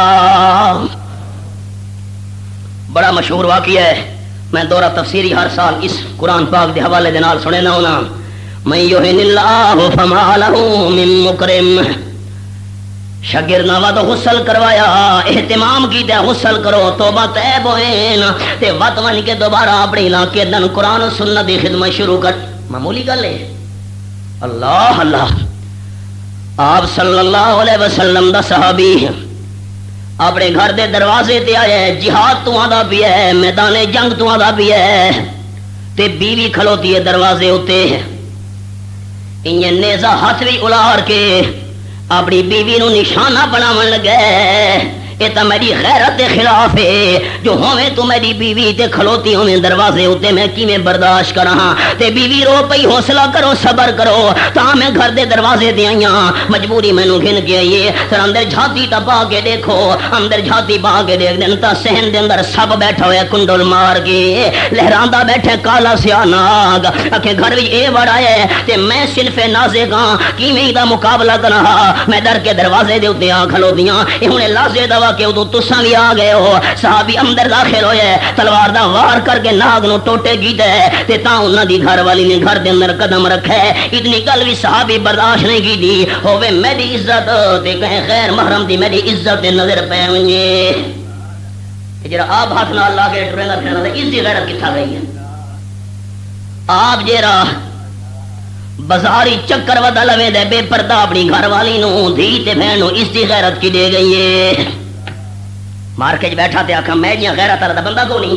بڑا مشہور واقعہ ہے، میں دورہ تفسیری ہر سال اس قرآن پاک دے حوالے دے نال سنے نہ ہونا۔ من یہن اللہ فما لہ من مکرم، شاگرداں واد غسل کروایا، اہتمام کیتا غسل کرو، توبہ طیب ہوئے تے وط ون کے دوبارہ اپنے علاقے دن قرآن و سنت دی خدمت شروع کر۔ معمولی گل ہے، اللہ اللہ آپ صلی اللہ علیہ وسلم دا صحابی اپنے گھر دے دروازے تے آئے، جہاد تو آدھا بھی ہے، میدان جنگ تو آدھا بھی ہے تے بیوی کھلوتی ہے دروازے ہوتے، انہیں نیزہ ہاتھ بھی الار کے اپنی بیوی نو نشانہ بناون لگے، یہ تو میری غیرت کے خلاف ہے، جو ہوئے تو میری بیوی تے کھلوتی ہوئے دروازے ہوتے میں کیویں برداشت کراں، تے بیوی رو پئی حوصلہ کرو صبر کرو، تا میں گھر دے دروازے دے آئیاں، مجبوری میں نو گھن کے آئیے، پھر اندر جھاتی تا پا کے دیکھو، اندر جھاتی پا کے دیکھ دن تا سہن دے اندر سب بیٹھا ہوئے کنڈل مار کے، لہراندہ بیٹھے کالا سیاہ ناگ، اکھے گھر بھی اے بڑا ہے تے میں صرف نازے گاں کیویں دا مقابلہ کرنا، میں ڈر کے دروازے دے اوتے آ کھلو دیاں، انہیں لازے دوا کہ ادو تساں بھی آ گئے ہو، صحابی اندر داخل ہوئے، تلوار دا وار کر کے ناگ نو ٹوٹے گیتے، تے تاں انہاں دی گھر والی نے گھر دے اندر قدم رکھے، اتنی گل بھی صحابی برداشت نہیں کی دی، ہوے میری عزت تے کہیں غیر محرم دی میری عزت دے نظر پے ونجے، جڑا آپ ہاتھ نال لا کے ٹریندا پھرنا تے اس دی غیرت کتھا گئی ہے؟ آپ جڑا بازاری چکر ودا لوے دے بے پردہ اپنی گھر والی نو دھی تے بہن نو اس دی غیرت کی دے گئی ہے؟ مار کے بیٹھا تے آکھا میں جیاں غیرت والا بندہ کو نہیں۔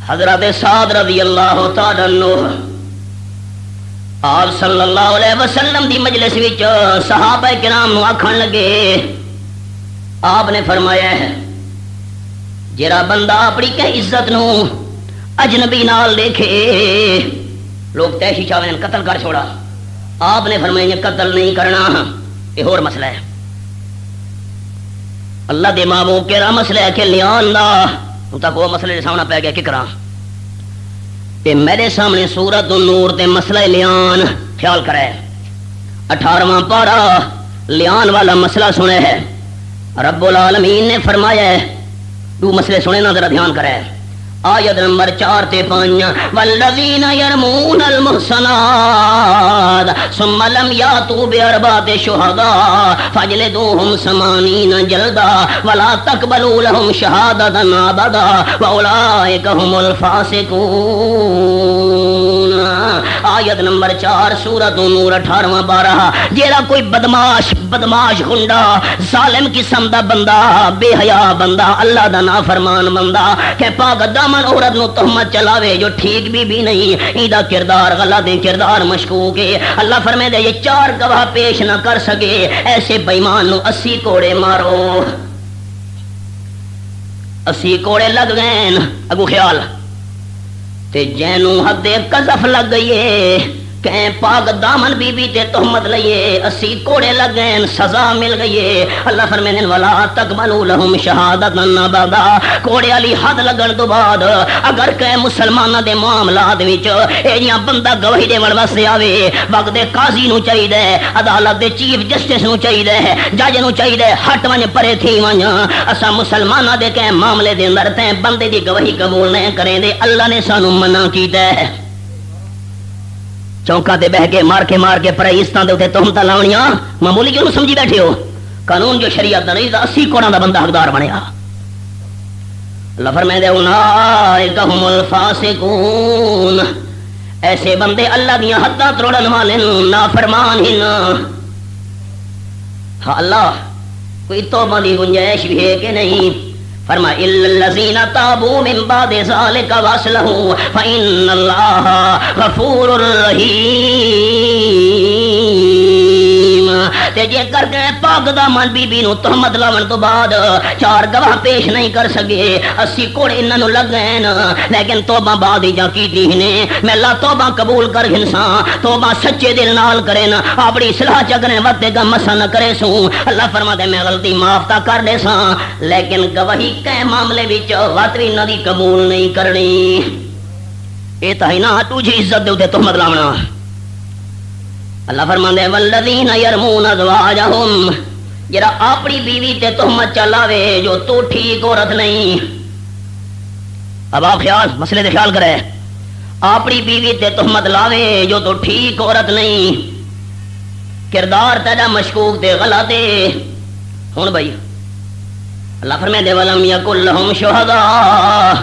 حضرت سعد رضی اللہ تعالی عنہ آپ صلی اللہ علیہ وسلم دی مجلس وچ صحابہ کرام نو آکھن لگے، آپ نے فرمایا ہے جڑا بندہ اپنی کہ عزت نو اجنبی نال دیکھے، لوگ تیشی چاہے قتل کر چھوڑا، آپ نے فرمایا قتل نہیں کرنا، یہ اور مسئلہ ہے۔ اللہ دے ماموں کیڑا مسئلہ ہے کہ لیان دا تک وہ مسئلے سامنے پہ گیا کہ کراں تے میرے سامنے سورۃ النور تے مسئلہ لیان خیال کرے 18واں پارہ لیان والا مسئلہ سنے ہے۔ رب العالمین نے فرمایا ہے، تو مسئلے سنے نا ذرا دھیان کرے، آیت نمبر 4 تے 5 والذین یرمون المحصنات ثم لم یاتوا باربعۃ شہداء فاجلدوہم 80 جلدا ولا تقبلوا لهم شہادۃ ابدا واولئک هم الفاسقون۔ آیت نمبر 4 سورۃ النور 18واں پارہ۔ جیڑا کوئی بدماش گنڈا ظالم قسم دا بندہ، بے حیا بندہ، اللہ دا نافرمان بندہ کہ پاک دامن عورت نو تہمت چلاوے جو ٹھیک بھی نہیں، ایدا کردار غلط کردار مشکوک ہے، اللہ فرمائے دے یہ 4 گواہ پیش نہ کر سکے، ایسے بے ایمان نو 80 کوڑے مارو۔ 80 کوڑے لگ گئے اگو خیال تے جینو حد قذف لگ گئی ہے کہ پاک دامن بی بی تے تہمت لئیے، 80 کوڑے لگ گئے، سزا مل گئی ہے۔ اللہ فرمائے ولا تقبلوا لهم شہادۃ ابدا، کوڑے والی حد لگن تو بعد اگر کہ مسلماناں دے معاملات وچ ایجیاں بندہ گواہی دے واسطے آوے، وقت دے قاضی نو چاہیے، عدالت دے چیف جسٹس نو چاہیے، جج نو چاہیے ہٹ ونج پرے تھی ونج، اساں مسلماناں دے کہ معاملے دے اندر تے بندے دی گواہی قبول نہیں کریں دے، اللہ نے سانو منع کیتا ہے۔ چوکا تے بہ کے مار کے پرائیستان دے تے تہمت لاونیاں معمولی کیوں سمجھی بیٹھے ہو؟ قانون جو شریعت دا نہیں، 80 کوڑاں دا بندہ حقدار بنیا۔ اللہ فرمائے دے اولئک هم الفاسقون، ایسے بندے اللہ دیاں حداں توڑن والے نافرمان ہیں۔ ہاں اللہ کوئی توبہ دی گنجائش بھی ہے کہ نہیں؟ فرمایا الا الذین تابوا من بعد ذلک واصلحوا فإن اللہ غفور رحیم۔ تے جے کر کے پاک دامن بی بی نو تہمت لاون تو بعد 4 گواہ پیش نہیں کر سکے، 80 کوڑے انہاں نو لگ گئے لیکن توبہ بعد جا کیتی نے، میں اللہ توبہ قبول کر انسان توبہ سچے دل نال کرے نا، اپنی اصلاح چکرے وقت کا مسا نہ کرے سوں، اللہ فرما دے میں غلطی معاف تا کر دے ساں لیکن گواہی کہ معاملے وچ وات وی نہ دی قبول نہیں کرنی۔ اے تا ہی نہ تجھے عزت دے تے تہمت لاونا۔ اللہ فرماندا ہے والذین یرمون ازواجہم، جڑا اپنی بیوی تے تہمت چلاوے جو تو ٹھیک عورت نہیں۔ اب آپ خیال مسئلے دے خیال کرے، اپنی بیوی تے تہمت لاوے جو تو ٹھیک عورت نہیں، کردار تیرا مشکوک تے غلط ہے۔ ہن بھائی اللہ فرمائے دے ولم یکن لہم شہداء،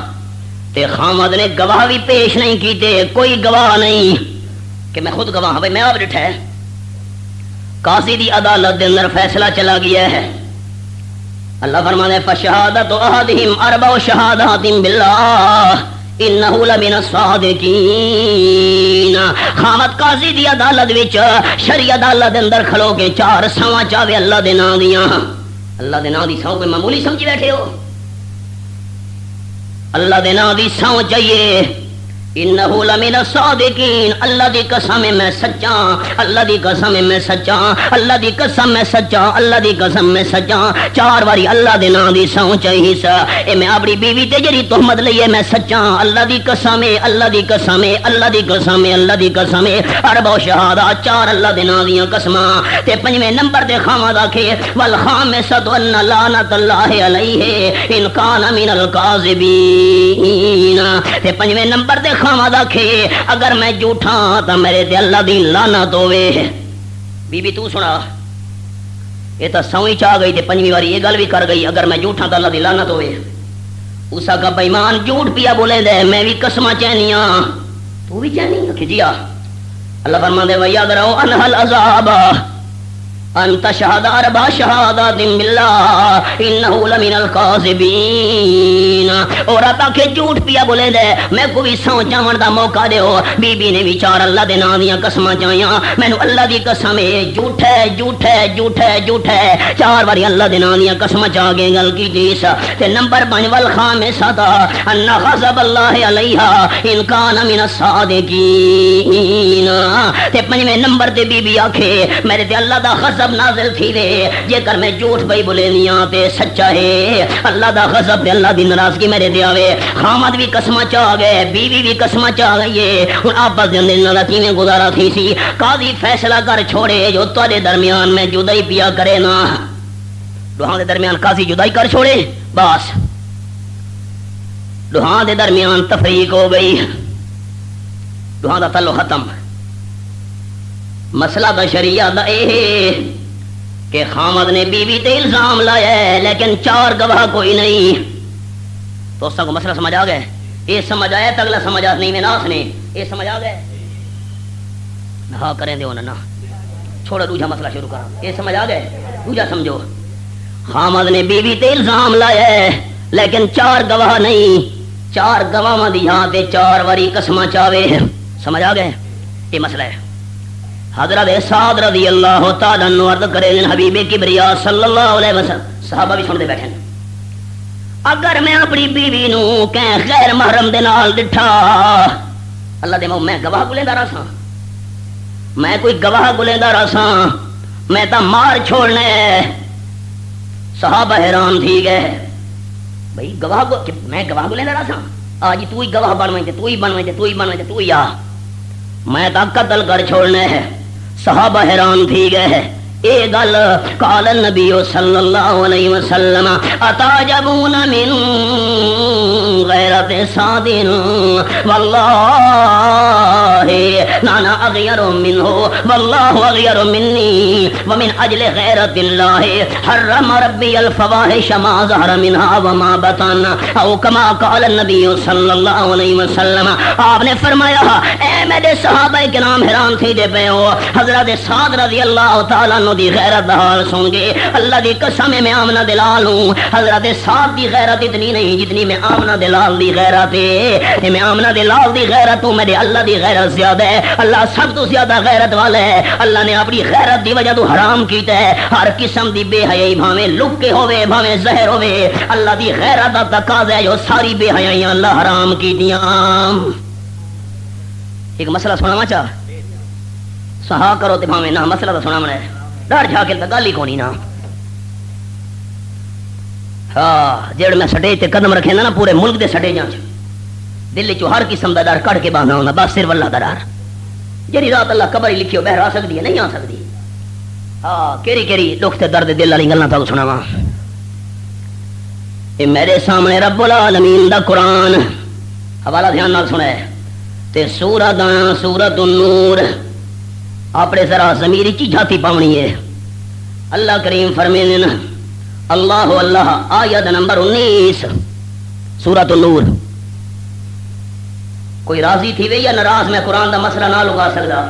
تے خامد نے گواہ بھی پیش نہیں کیتے، کوئی گواہ نہیں کہ میں خود گواہ ہوں، بھائی میں آپ ڈٹھا ہے، قاضی دی عدالت دے اندر فیصلہ چلا گیا ہے۔ اللہ فرمانے فشہادت احدہم 4 شہادات باللہ انہ لمن الصادقین، خامد قاضی دی عدالت وچ شرعی عدالت دے اندر کھلو کے 4 سواں چاوے اللہ دے نام دیاں، اللہ دے نام دی سو کوئی معمولی سمجھ بیٹھے ہو؟ اللہ دے نام دی سو چاہیے، انہو لمن الصادقین، اللہ دی قسم میں سچا، اللہ دی قسم میں سچا، اللہ دی قسم میں سچا، اللہ دی قسم میں سچا، 4 باری اللہ دے نام دی سو چاہیے سا، اے میں اپنی بیوی تے جڑی تہمت لئیے میں سچا، اللہ دی قسم، اللہ دی قسم، اللہ دی قسم، اللہ دی قسم، 4 شہادات 4 اللہ دے نام دیاں قسماں، تے 5ویں نمبر دے خامد آکھے والخامسۃ ان لعنت اللہ علیہ ان کان من الکاذبین، تے 5ویں نمبر دے خامد آکھے اگر میں جھوٹا تو میرے تے اللہ دی لعنت ہوے۔ بی بی تو سنا، یہ تو سوئی چاہ گئی تے 5ویں واری یہ گل بھی کر گئی اگر میں جھوٹا تو اللہ دی لعنت ہوے۔ اسا کا بے ایمان جھوٹ پیا بولے دے میں بھی قسماں چہنیاں، تو بھی چہنی کہ جی اللہ فرماندے ویادرؤ انھا العذاب، انت شہد اربع شہادات باللہ انہو لمن القاذبین، اور آپ آکھے جھوٹ پیا بولے دے میں کو بھی سو جاون دا موقع دیو، بی بی نے بھی چار اللہ دے نام دیاں قسماں چاہیاں، مینوں اللہ دی قسم ہے جھوٹ ہے جھوٹ ہے جھوٹ ہے جھوٹ ہے، چار باری اللہ دے نام دیاں قسماں چاہ کے گل کیتی تے نمبر 5 والخامسہ ان غضب اللہ علیہا ان کان من الصادقین، تے 5ویں نمبر تے بی بی آکھے میرے تے اللہ دا غضب نازل تھی وے جے کر میں جھوٹ پئی بولے نیاں تے سچا ہے، اللہ دا غضب تے اللہ دی ناراضگی میرے تے آوے، خامد بھی قسماں چاہ گئے بیوی بھی قسماں چاہ گئی ہے، ہن آپس دے اندر کیویں گزارا تھی سی، قاضی فیصلہ کر چھوڑے جو تواڈے درمیان میں جدائی پیا کرے نا، دوہاں دے درمیان قاضی جدائی کر چھوڑے، بس دوہاں دے درمیان تفریق ہو گئی، دوہاں دا تعلق ختم۔ مسئلہ دا شریعہ دا اے کہ خامد نے بیوی تے الزام لایا ہے لیکن 4 گواہ کوئی نہیں، تو اس کو مسئلہ سمجھ آ گئے، یہ سمجھ آیا تو اگلا سمجھ آ نہیں میں ناس نے یہ سمجھ آ گئے، ہاں کریں دے ہونا نا چھوڑا دوجا مسئلہ شروع کرا، یہ سمجھ آ گئے، دوجا سمجھو، خامد نے بیوی تے الزام لایا ہے لیکن 4 گواہ نہیں، 4 گواہ دی ہاں تے 4 واری قسماں چاوے، سمجھ آ گئے، یہ مسئلہ ہے۔ حضرت سعد رضی اللہ تعالیٰ عنہ عرض کرے حبیب کبریا صلی اللہ علیہ وسلم، صحابہ بھی سنتے بیٹھے، اگر میں اپنی بیوی نو کہیں غیر محرم دے نال ڈٹھا، اللہ دے میں گواہ گلیندا رہا ساں، میں کوئی گواہ گلیندا رہا ساں، میں تا مار چھوڑنے، صحابہ حیران تھی گئے بھئی گواہ میں گواہ گلیندا رہا ساں، آج تو ہی گواہ بن وے تو ہی بن وے تو ہی بن وے تو ہی آ، میں تا قتل کر چھوڑنے ہے، صحابہ حیران تھی گئے، اے گل قال النبی صلی اللہ علیہ وسلم اتعجبون من غیرت سعد واللہ لانا اغیر منہ واللہ اغیر منی ومن اجل غیرت اللہ حرم ربی الفواحش ما ظہر منہا وما بطن، او کما قال النبی صلی اللہ علیہ وسلم، آپ نے فرمایا اے میرے صحابہ کرام حیران تھی دے پے ہو، حضرت سعد رضی اللہ تعالیٰ عنہ دی غیرت حال سن کے اللہ دی قسم میں آمنہ دلال ہوں، حضرت سعد دی غیرت اتنی نہیں جتنی میں آمنہ دلال دی غیرت ہے، میں آمنہ دلال دی غیرت ہوں، میرے اللہ دی غیرت زیادہ ہے، اللہ سب تو زیادہ غیرت والا ہے، اللہ نے اپنی غیرت دی وجہ تو حرام کیتا ہے ہر قسم دی بے حیائی، بھاویں لکے ہوئے بھاویں زہر ہوئے، اللہ دی غیرت دا تقاضا ہے جو ساری بے حیائیاں اللہ حرام کیتیاں۔ ایک مسئلہ سناواں چاہ سہا کرو تے بھاویں نہ، مسئلہ تو سناونا ہے، ڈر جھاکل تا گل ہی کونی نا، ہاں جڑ میں سٹیج تے قدم رکھے نا پورے ملک دے سٹیجاں چ دل چو ہر قسم دا ڈر کڑ کے باندھا ہونا، بس صرف اللہ دا ڈر، جڑی رات اللہ قبر ہی لکھی ہو بہر آ سکتی ہے نہیں آ سکتی، ہاں کیڑی کیڑی دکھ تے درد دل والی گلاں تانوں سناواں، اے میرے سامنے رب العالمین دا قرآن، حوالہ دھیان نال سنے تے سورۃ النور، اپنے ذرا ضمیری چی جھاتی پاونی ہے، اللہ کریم فرمینے نا اللہ اللہ آیت نمبر 19 سورۃ النور، کوئی راضی تھی وے یا ناراض میں قرآن دا مسئلہ نہ لگا سکتا،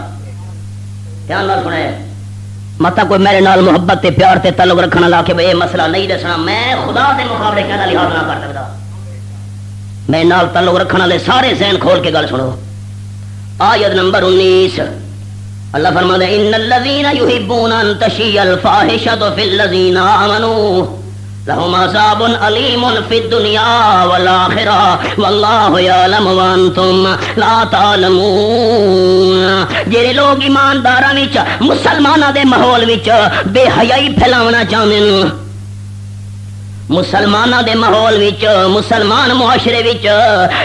دھیان نال سنے، متا کوئی میرے نال محبت تے پیار تے تعلق رکھنا لا کے اے مسئلہ نہیں دسنا، میں خدا دے مقابلے کہنا لحاظ نہ کر سکتا، میں نال تعلق رکھنا لے سارے ذہن کھول کے گل سنو، آیت نمبر 19 اللہ فرماتا ہے ان الذين يحبون ان تشيع الفاحشة في الذين آمنوا لهم عذاب أليم في الدنيا والآخرة والله يعلم وأنتم لا تعلمون، جڑے لوگ ایمانداراں وچ مسلماناں دے ماحول وچ بے حیائی پھیلاونا چاہندے نے، مسلماناں دے ماحول وچ مسلمان معاشرے وچ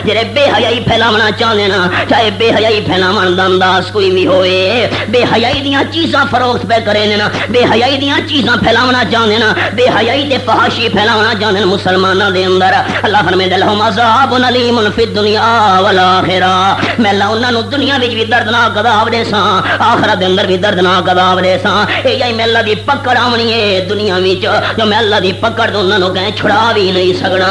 جڑے بے حیائی پھیلاونا چاہندے نا، چاہے بے حیائی پھیلاون دا انداز کوئی بھی ہوئے، بے حیائی دیاں چیزاں فروخت پہ کرے نا، بے حیائی دیاں چیزاں پھیلاونا چاہندے نا، بے حیائی تے فحاشی پھیلاونا چاہندے مسلماناں دے اندر، اللہ فرمائے لہم عذاب علیم فی الدنیا والآخرہ، میں اللہ انہاں نو دنیا وچ بھی دردناک عذاب دے ساں، آخرت دے اندر بھی دردناک عذاب دے ساں، اے میں اللہ دی پکڑ آونی ہے دنیا وچ، جو میں اللہ دی پکڑ تو انہاں نو چھڑا بھی نہیں سکنا،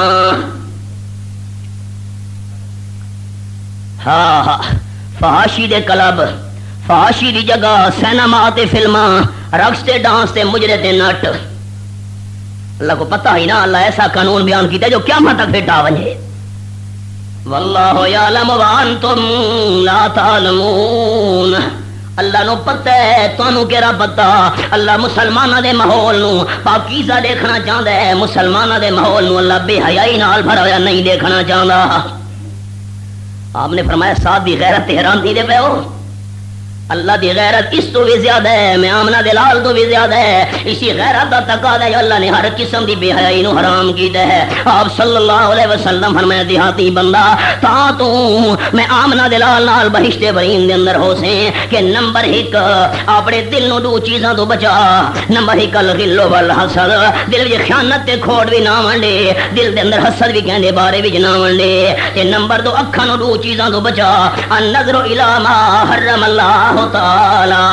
ہاں فحاشی دے کلب، فحاشی دی جگہ سینما تے فلماں، رقص تے ڈانس تے مجرے تے نٹ، اللہ کو پتہ ہی نا، اللہ ایسا قانون بیان کیتا جو قیامت تک پھٹا ونجے. واللہ یعلم وانتم لا تعلمون. اللہ نو پتہ ہے، تانوں کیڑا پتہ. اللہ مسلماناں دے ماحول نو پاکیزہ دیکھنا چاہندا ہے، مسلماناں دے ماحول نو اللہ بے حیائی نال بھرا ہویا نہیں دیکھنا چاہندا. آپ نے فرمایا ساتھ دی غیرت حیران دی دے پے ہو. اللہ دی غیرت اس تو بھی زیادہ ہے، میں آمنہ دلال تو بھی زیادہ ہے. اسی غیرت کا تقاضا ہے، اللہ نے ہر قسم دی بے حیائی نو حرام کیتا ہے. آپ صلی اللہ علیہ وسلم فرمایا دیہاتی بندہ تا تو میں آمنہ دلال نال بہشت برین دے اندر ہو سے کہ نمبر 1 اپنے دل نو 2 چیزاں تو بچا. نمبر 1 الغل والحسد، دل وچ خیانت تے کھوٹ بھی نہ ونڈے، دل دے اندر حسد بھی کہندے بارے وچ نہ ونڈے. تے نمبر 2 اکھاں نو 2 چیزاں تو بچا. النظر الی ما حرم اللہ تعالی،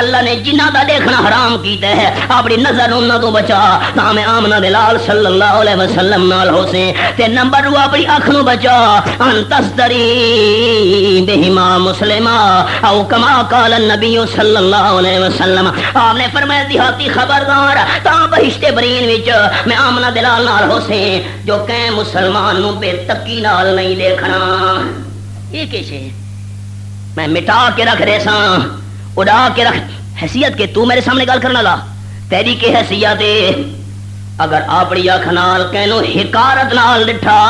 اللہ نے جنہ دا دیکھنا حرام کیتا ہے اپنی نظر انہاں تو بچا. تا میں آمنہ دلال صلی اللہ علیہ وسلم نال ہو سے. تے نمبر 2 اپنی اکھ نو بچا. ان تستری بہما مسلمہ او کما قال النبی صلی اللہ علیہ وسلم. آپ نے فرمایا دیہاتی خبردار، تا بہشت برین وچ میں آمنہ دلال نال ہو سے جو کہ مسلمان نو بے تکی نال نہیں دیکھنا. یہ کیسے میں مٹا کے رکھ رہے ساں، اڑا کے رکھ حیثیت کے تو میرے سامنے گل کرنا لا تیری کی حیثیت ہے. اگر اپنی اکھ نال کینو حکارت نال ڈٹھا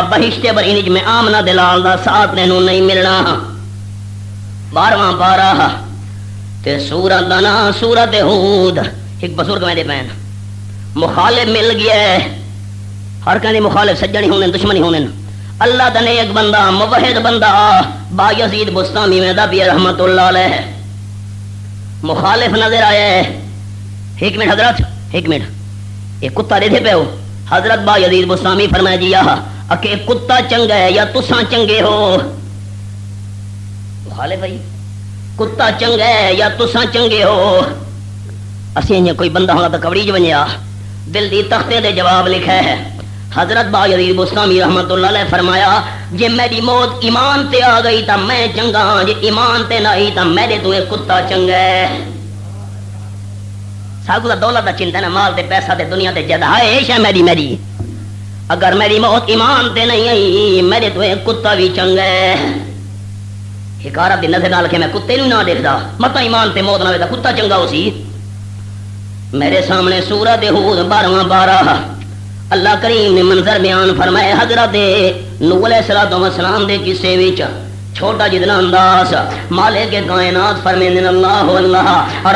بہشت برین وچ میں آمنہ دلال دا ساتھ تینوں نہیں ملنا. 12واں پارہ تے سورت دا نام سورت ہود. ایک بزرگ میں دے پین مخالف مل گیا ہے، ہر کہیں مخالف سجنی ہونے دشمنی ہونے. اللہ دا نیک بندہ موحد بندہ با یزید بستامی میں دا بھی رحمت اللہ علیہ مخالف نظر آیا ہے. 1 منٹ حضرت، 1 منٹ. یہ کتا دے پہ ہو. حضرت با یزید بستامی فرمایا جی کہ کتا چنگا ہے یا تساں چنگے ہو. مخالف بھائی کتا چنگا ہے یا تساں چنگے ہو. اسی کوئی بندہ ہونا تو کبڑی بنیا دل دی تختے دے جواب لکھا ہے. حضرت با یزید بستامی رحمت اللہ علیہ فرمایا جے میری موت ایمان تے آ گئی تا میں چنگا، جے ایمان تے نہ آئی تا میرے تو ایک کتا چنگا ہے. ساگو دا دولت دا چنتا ہے، مال تے پیسہ تے دنیا تے جدائے شاہ میری. اگر میری موت ایمان تے نہیں آئی میرے تو ایک کتا بھی چنگا ہے. حکارت دی نظر نال کہ میں کتے نو نہ دیکھدا، متا ایمان تے موت نہ ہوئے تا کتا چنگا ہو سی. میرے سامنے سورۃ ہود 12واں پارہ اللہ کریم نے منظر بیان فرمائے. حضرت نوح علیہ السلام دے قصے وچ چھوٹا جتنا انداز مالک کائنات فرمیندن اللہ اللہ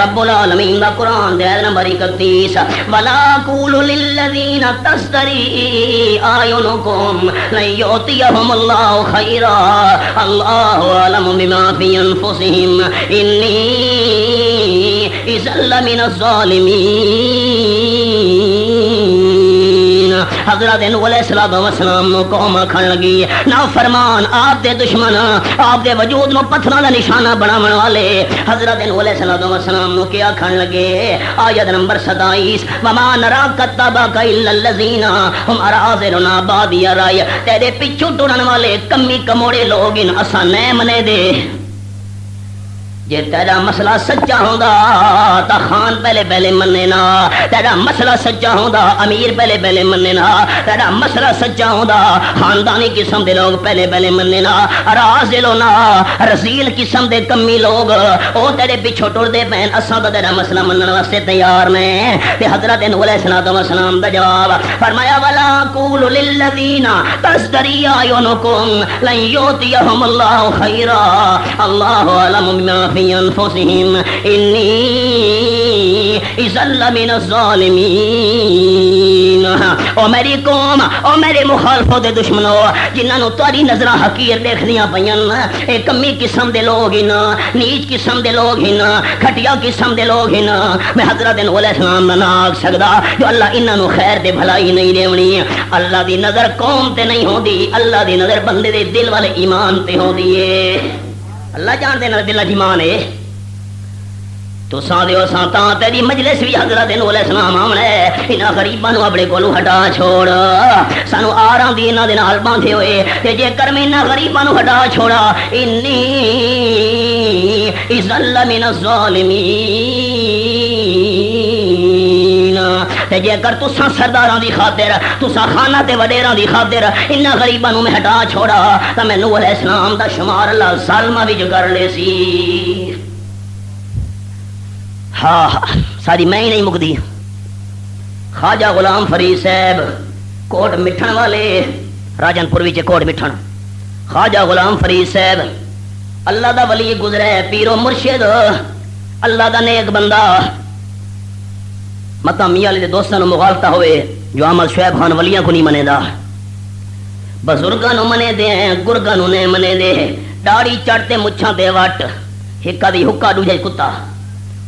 رب العالمین دا قرآن دے آیت نمبر 31 وَلَا قُولُ لِلَّذِينَ تَسْتَرِي أَعْيُنُكُمْ لَن يُؤْتِيَهُمُ اللَّهُ خَيْرًا اللَّهُ أَعْلَمُ بِمَا فِي أَنفُسِهِمْ إِنِّي إِذًا لَّمِنَ الظَّالِمِينَ. حضرت نوح علیہ السلام نو قوم آکھن لگی نا فرمان آپ دے دشمن آپ دے وجود نو پتھراں دا نشانہ بناون والے. حضرت نوح علیہ السلام نو کیا کھن لگے آیت نمبر 27 وما نرا کتبک الا الذین هم اراذلنا بادی الرأی. تیرے پیچھے ٹرن والے کمی کموڑے لوگ ان اساں نہیں منے دے. جے تیرا مسئلہ سچا ہوندا تا خان پہلے پہلے مننے نا، تیرا مسئلہ سچا ہوندا امیر پہلے پہلے مننے نا، تیرا مسئلہ سچا ہوندا خاندانی قسم دے لوگ پہلے پہلے مننے نا. رازلونا رزیل قسم دے کمی لوگ او تیرے پیچھے ٹر دے پین اساں تے تیرا مسئلہ منن واسطے تیار نے. تے حضرت نوح علیہ السلام دا جواب فرمایا ولا قول للذین تزدری اعینکم لن یؤتیہم اللہ خیرا اللہ اعلم بما فی انفسہم انی اذا لمن الظالمین. او میری قوم او میرے مخالفوں دے دشمنوں جنہاں نو تاری نظراں حقیر دیکھدیاں پیاں اے کمی قسم دے لوگ ہن، نیچ قسم دے لوگ ہن، گھٹیا قسم دے لوگ ہن. میں حضرت نوح علیہ السلام نہ آکھ سکدا جو اللہ انہاں نو خیر تے بھلائی نہیں دیونی. اللہ دی نظر قوم تے نہیں ہوندی، اللہ دی نظر بندے دے دل والے ایمان تے ہوندی ہے. اللہ جان دے نال دل ایمان ہے. 12 واں پارہ سورۃ ہود 12واں پارہ اللہ کریم نے منظر بیان فرمائے. حضرت نوح علیہ السلام دے قصے وچ چھوٹا جتنا انداز مالک کائنات فرمیندن اللہ اللہ رب العالمین دا قرآن دے آیت نمبر 31 وَلَا قُولُ لِلَّذِينَ تَسْتَرِي أَعْيُنُكُمْ لَن يُؤْتِيَهُمُ اللَّهُ خَيْرًا اللَّهُ أَعْلَمُ بِمَا فِي أَنفُسِهِمْ إِنِّي إِذًا لَّمِنَ الظَّالِمِينَ. حضرت نوح علیہ السلام تو سا دیو سا تا تیری مجلس بھی حضرت نوح علیہ السلام آمنا ہے انہاں غریباں نو اپنے کولوں ہٹا چھوڑ سانو آراں دی انہاں دے نال باندھے ہوئے تے جے کر میں انہاں غریباں نو ہٹا چھوڑا انی اذل من الظالمین تے جے کر تساں سرداراں دی خاطر تساں خانہ تے وڈیراں دی خاطر انہاں غریباں نو میں ہٹا چھوڑا تے میں نوح علیہ السلام دا شمار اللہ ظالماں وچ کر لے سی ہاں ساری میں ہی نہیں مکدی خواجہ غلام فرید صاحب کوٹ مٹھن والے راجن پور وچ کوٹ مٹھن خواجہ غلام فرید صاحب اللہ دا ولی گزرے پیر و مرشد اللہ دا نیک بندہ متا میاں علی دے دوستاں نو مغالطہ ہوئے جو احمد شعیب خان ولیاں کو نہیں منے دا بزرگاں نو منے دے گرگاں نو نہیں منے دے داڑھی چڑھتے مچھاں تے وٹ ہکا دی حکا دوجے کتا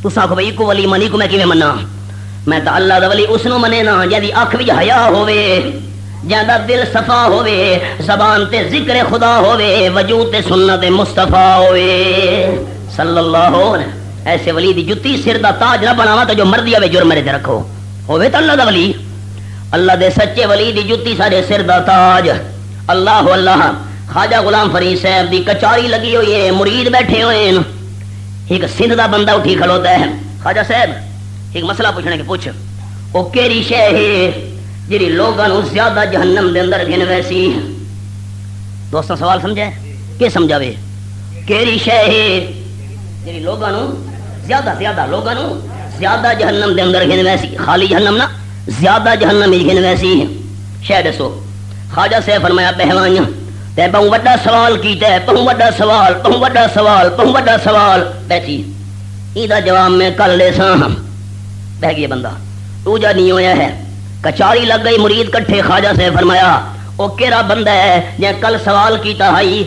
تساں کو بھئی کو ولی منی کو میں کیویں منا میں تا اللہ دا ولی اس نو منے نا جدی اکھ وچ حیا ہوے جاندا دل صفا ہوے زبان تے ذکر خدا ہوے وجود تے سنت مصطفی ہوے صلی اللہ علیہ ایسے ولی دی جتی سر دا تاج نہ بناوا تے جو مرضی آوے جرم میرے تے رکھو ہوے تے اللہ دا ولی اللہ دے سچے ولی دی جتی سارے سر دا تاج اللہ اللہ خواجہ غلام فرید صاحب دی کچاری لگی ہوئی ہے مرید بیٹھے ہوئے ہیں ایک سندھ دا بندہ اٹھی کھلوتا ہے خواجہ صاحب ایک مسئلہ پوچھنے کے پوچھ او کیڑی شے ہے جڑی لوگاں نو زیادہ جہنم دے اندر گن ویسی دوستاں سوال سمجھے کہ سمجھاوے کیڑی شے ہے جڑی لوگاں نو زیادہ لوگاں نو زیادہ جہنم دے اندر گن ویسی خالی جہنم نہ زیادہ جہنم ہی گن ویسی شے دسو خواجہ صاحب فرمایا پہلوان تے بہوں وڈا سوال کیتا ہے بہوں وڈا سوال بیٹھی ایدہ جواب میں کل لے ساں بہ گیا بندہ دوجا نہیں ہویا ہے کچاری لگ گئی مرید کٹھے خواجہ سے فرمایا او کیڑا بندہ ہے جے کل سوال کیتا ہائی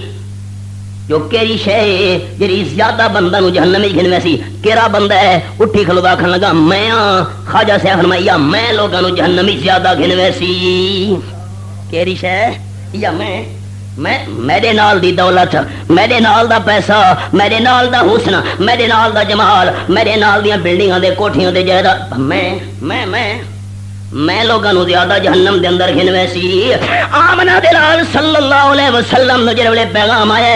جو کیڑی شے جڑی زیادہ بندہ نو جہنم وچ گھن ویسی کیڑا بندہ ہے اٹھی کھلودا کھن لگا میں خواجہ سے فرمایا میں لوگاں نو جہنم وچ زیادہ گھن ویسی کیڑی شے یا میں میرے نال دی دولت میرے نال دا پیسہ میرے نال دا حسن میرے نال دا جمال میرے نال دیاں بلڈنگاں دے کوٹھیاں دے جائیداد میں لوگاں نو زیادہ جہنم دے اندر گھن ویسی آمنہ دلال صلی اللہ علیہ وسلم نو جڑے ویلے پیغام آئے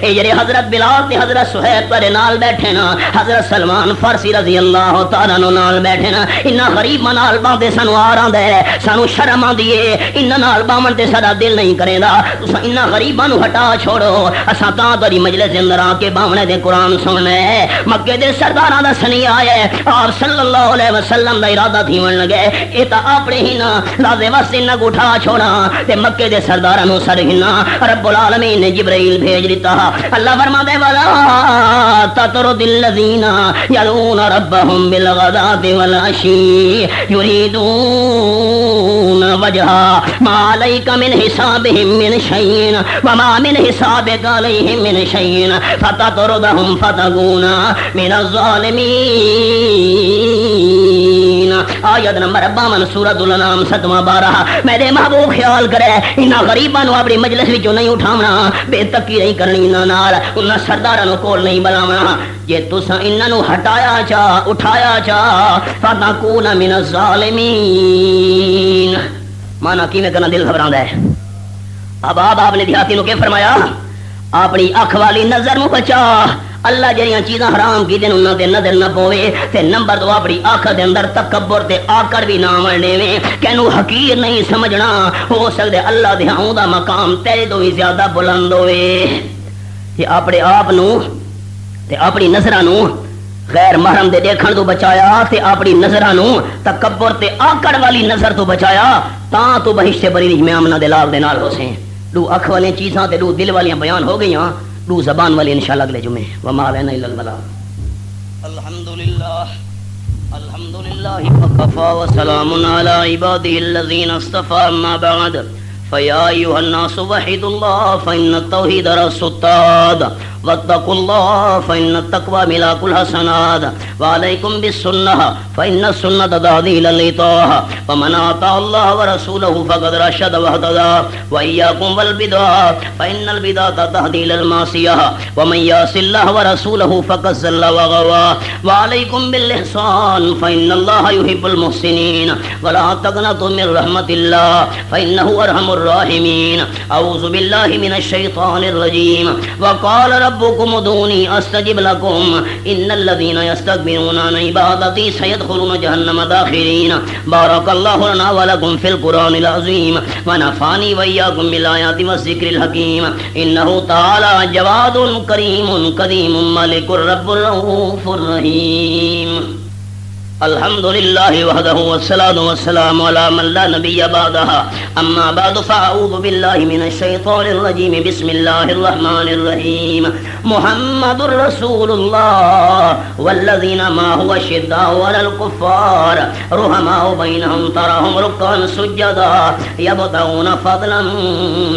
اے جڑے حضرت بلال تے حضرت صہیب پرے نال بیٹھے نا حضرت سلمان فارسی رضی اللہ تعالیٰ نو نال بیٹھے نا انہاں غریباں نال باندے سانو آراں دے سانو شرم آندی اے انہاں نال باون تے ساڈا دل نہیں کرے دا تساں انہاں غریباں نو ہٹا چھوڑو اساں تاں تیری مجلس دے اندر آ کے باونے دے قرآن سننے مکے دے سرداراں دا سنی آئے آپ صلی اللہ علیہ وسلم دا ارادہ تھیون لگے اے تا اپنے ہی نا لازے واسطے نہ اٹھا چھوڑا تے مکے دے سرداراں نو سر ہنا رب العالمین نے جبرائیل بھیج دیتا اللہ فرماندے والا تطرد الذین یدعون ربهم بالغداۃ والعشی یریدون وجها ما علیک من حسابهم من شیء وما من حسابک علیہم من شیء فتطردهم فتکون من الظالمین آیت نمبر 52 سورۃ الانعام 7-12 میرے محبوب خیال کرے انہاں غریباں نو اپنی مجلس وچوں نہیں اٹھاونا بے تکی نہیں کرنی انہاں نال انہاں سرداراں نو کول نہیں بلاونا جے تساں انہاں نو ہٹایا چا اٹھایا چا فتکون من الظالمین مانا کیویں کرنا دل گھبراندا ہے اب آپ نے دیہاتی نو کہ فرمایا اپنی اکھ والی نظر نو بچا اللہ جڑیاں چیزاں حرام کی دین انہاں تے نظر نہ پوے تے نمبر 2 اپنی آنکھ دے اندر تکبر تے آکڑ بھی نہ وڑنے ویں کینو حقیر نہیں سمجھنا ہو سکدے اللہ دے ہاں دا مقام تیرے تو بھی زیادہ بلند ہوئے تے اپنے آپ نو تے اپنی نظراں نو غیر محرم دے دیکھن تو بچایا تے اپنی نظراں نو تکبر تے آکڑ والی نظر تو بچایا تاں تو بہشت بری میں آمنہ دے لال دے نال ہو سیں دو اکھ والی چیزاں تے دو دل والیاں بیان ہو گئیاں دو زبان والے انشاءاللہ اگلے جمعے وما علینا الا البلاغ الحمدللہ وکفى وسلام على عباده الذين اصطفى اما بعد فيا ايها الناس وحدوا الله فان التوحيد راس التاد واتقوا الله فإن التقوى ملاك الحسنات وعليكم بالسنة فإن السنة تهدي إلى الإطاعة ومن أطاع الله ورسوله فقد رشد واهتدى وإياكم والبدع فإن البدعة تهدي إلى المعصية ومن يعص الله ورسوله فقد ضل وغوى وعليكم بالإحسان فإن الله يحب المحسنين ولا تقنطوا من رحمة الله فإنه أرحم الراحمين. أعوذ بالله من الشيطان الرجيم. وقال ربكم ادعوني أستجب لكم إن الذين يستكبرون عن عبادتي سيدخلون جهنم داخرين. بارك الله لنا ولكم في القرآن العظيم ونفعني وإياكم بالآيات والذكر الحكيم. إنه تعالى جواد كريم قديم ملك رب رؤوف رحيم. الحمد لله وحده والصلاة والسلام على من لا نبي بعدها. أما بعد فأعوذ بالله من الشيطان الرجيم. بسم الله الرحمن الرحيم. محمد رسول الله والذين معه أشداء على الكفار رحماء بينهم تراهم ركعا سجدا يبتغون فضلا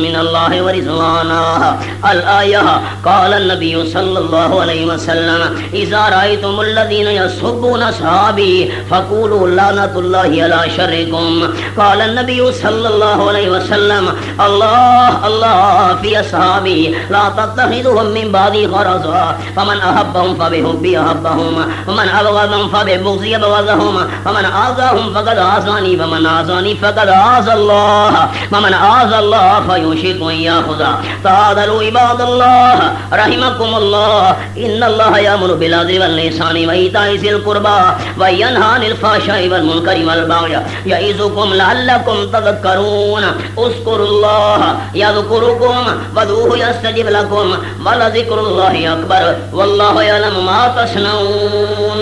من الله ورضوانا. الآية. قال النبي صلى الله عليه وسلم إذا رأيتم الذين يسبون أصحابي فقولوا لعنة الله على شركم. قال النبي صلى الله عليه وسلم الله الله في أصحابي لا تتخذهم من بعدي غرضا فمن أحبهم فبحبي أحبهم ومن أبغضهم فببغضي أبغضهم ومن آذاهم فقد آذاني ومن آذاني فقد آذى الله ومن آذى الله فيوشك أن يأخذ. تعالوا عباد الله رحمكم الله إن الله يأمر بالعدل والإحسان وإيتاء ذي القربى وينهى عن الفحشاء والمنكر والبغي يعظكم لعلكم تذكرون. اذكروا الله يذكركم وادعوه يستجب لكم ولذكر الله أكبر والله يعلم ما تصنعون.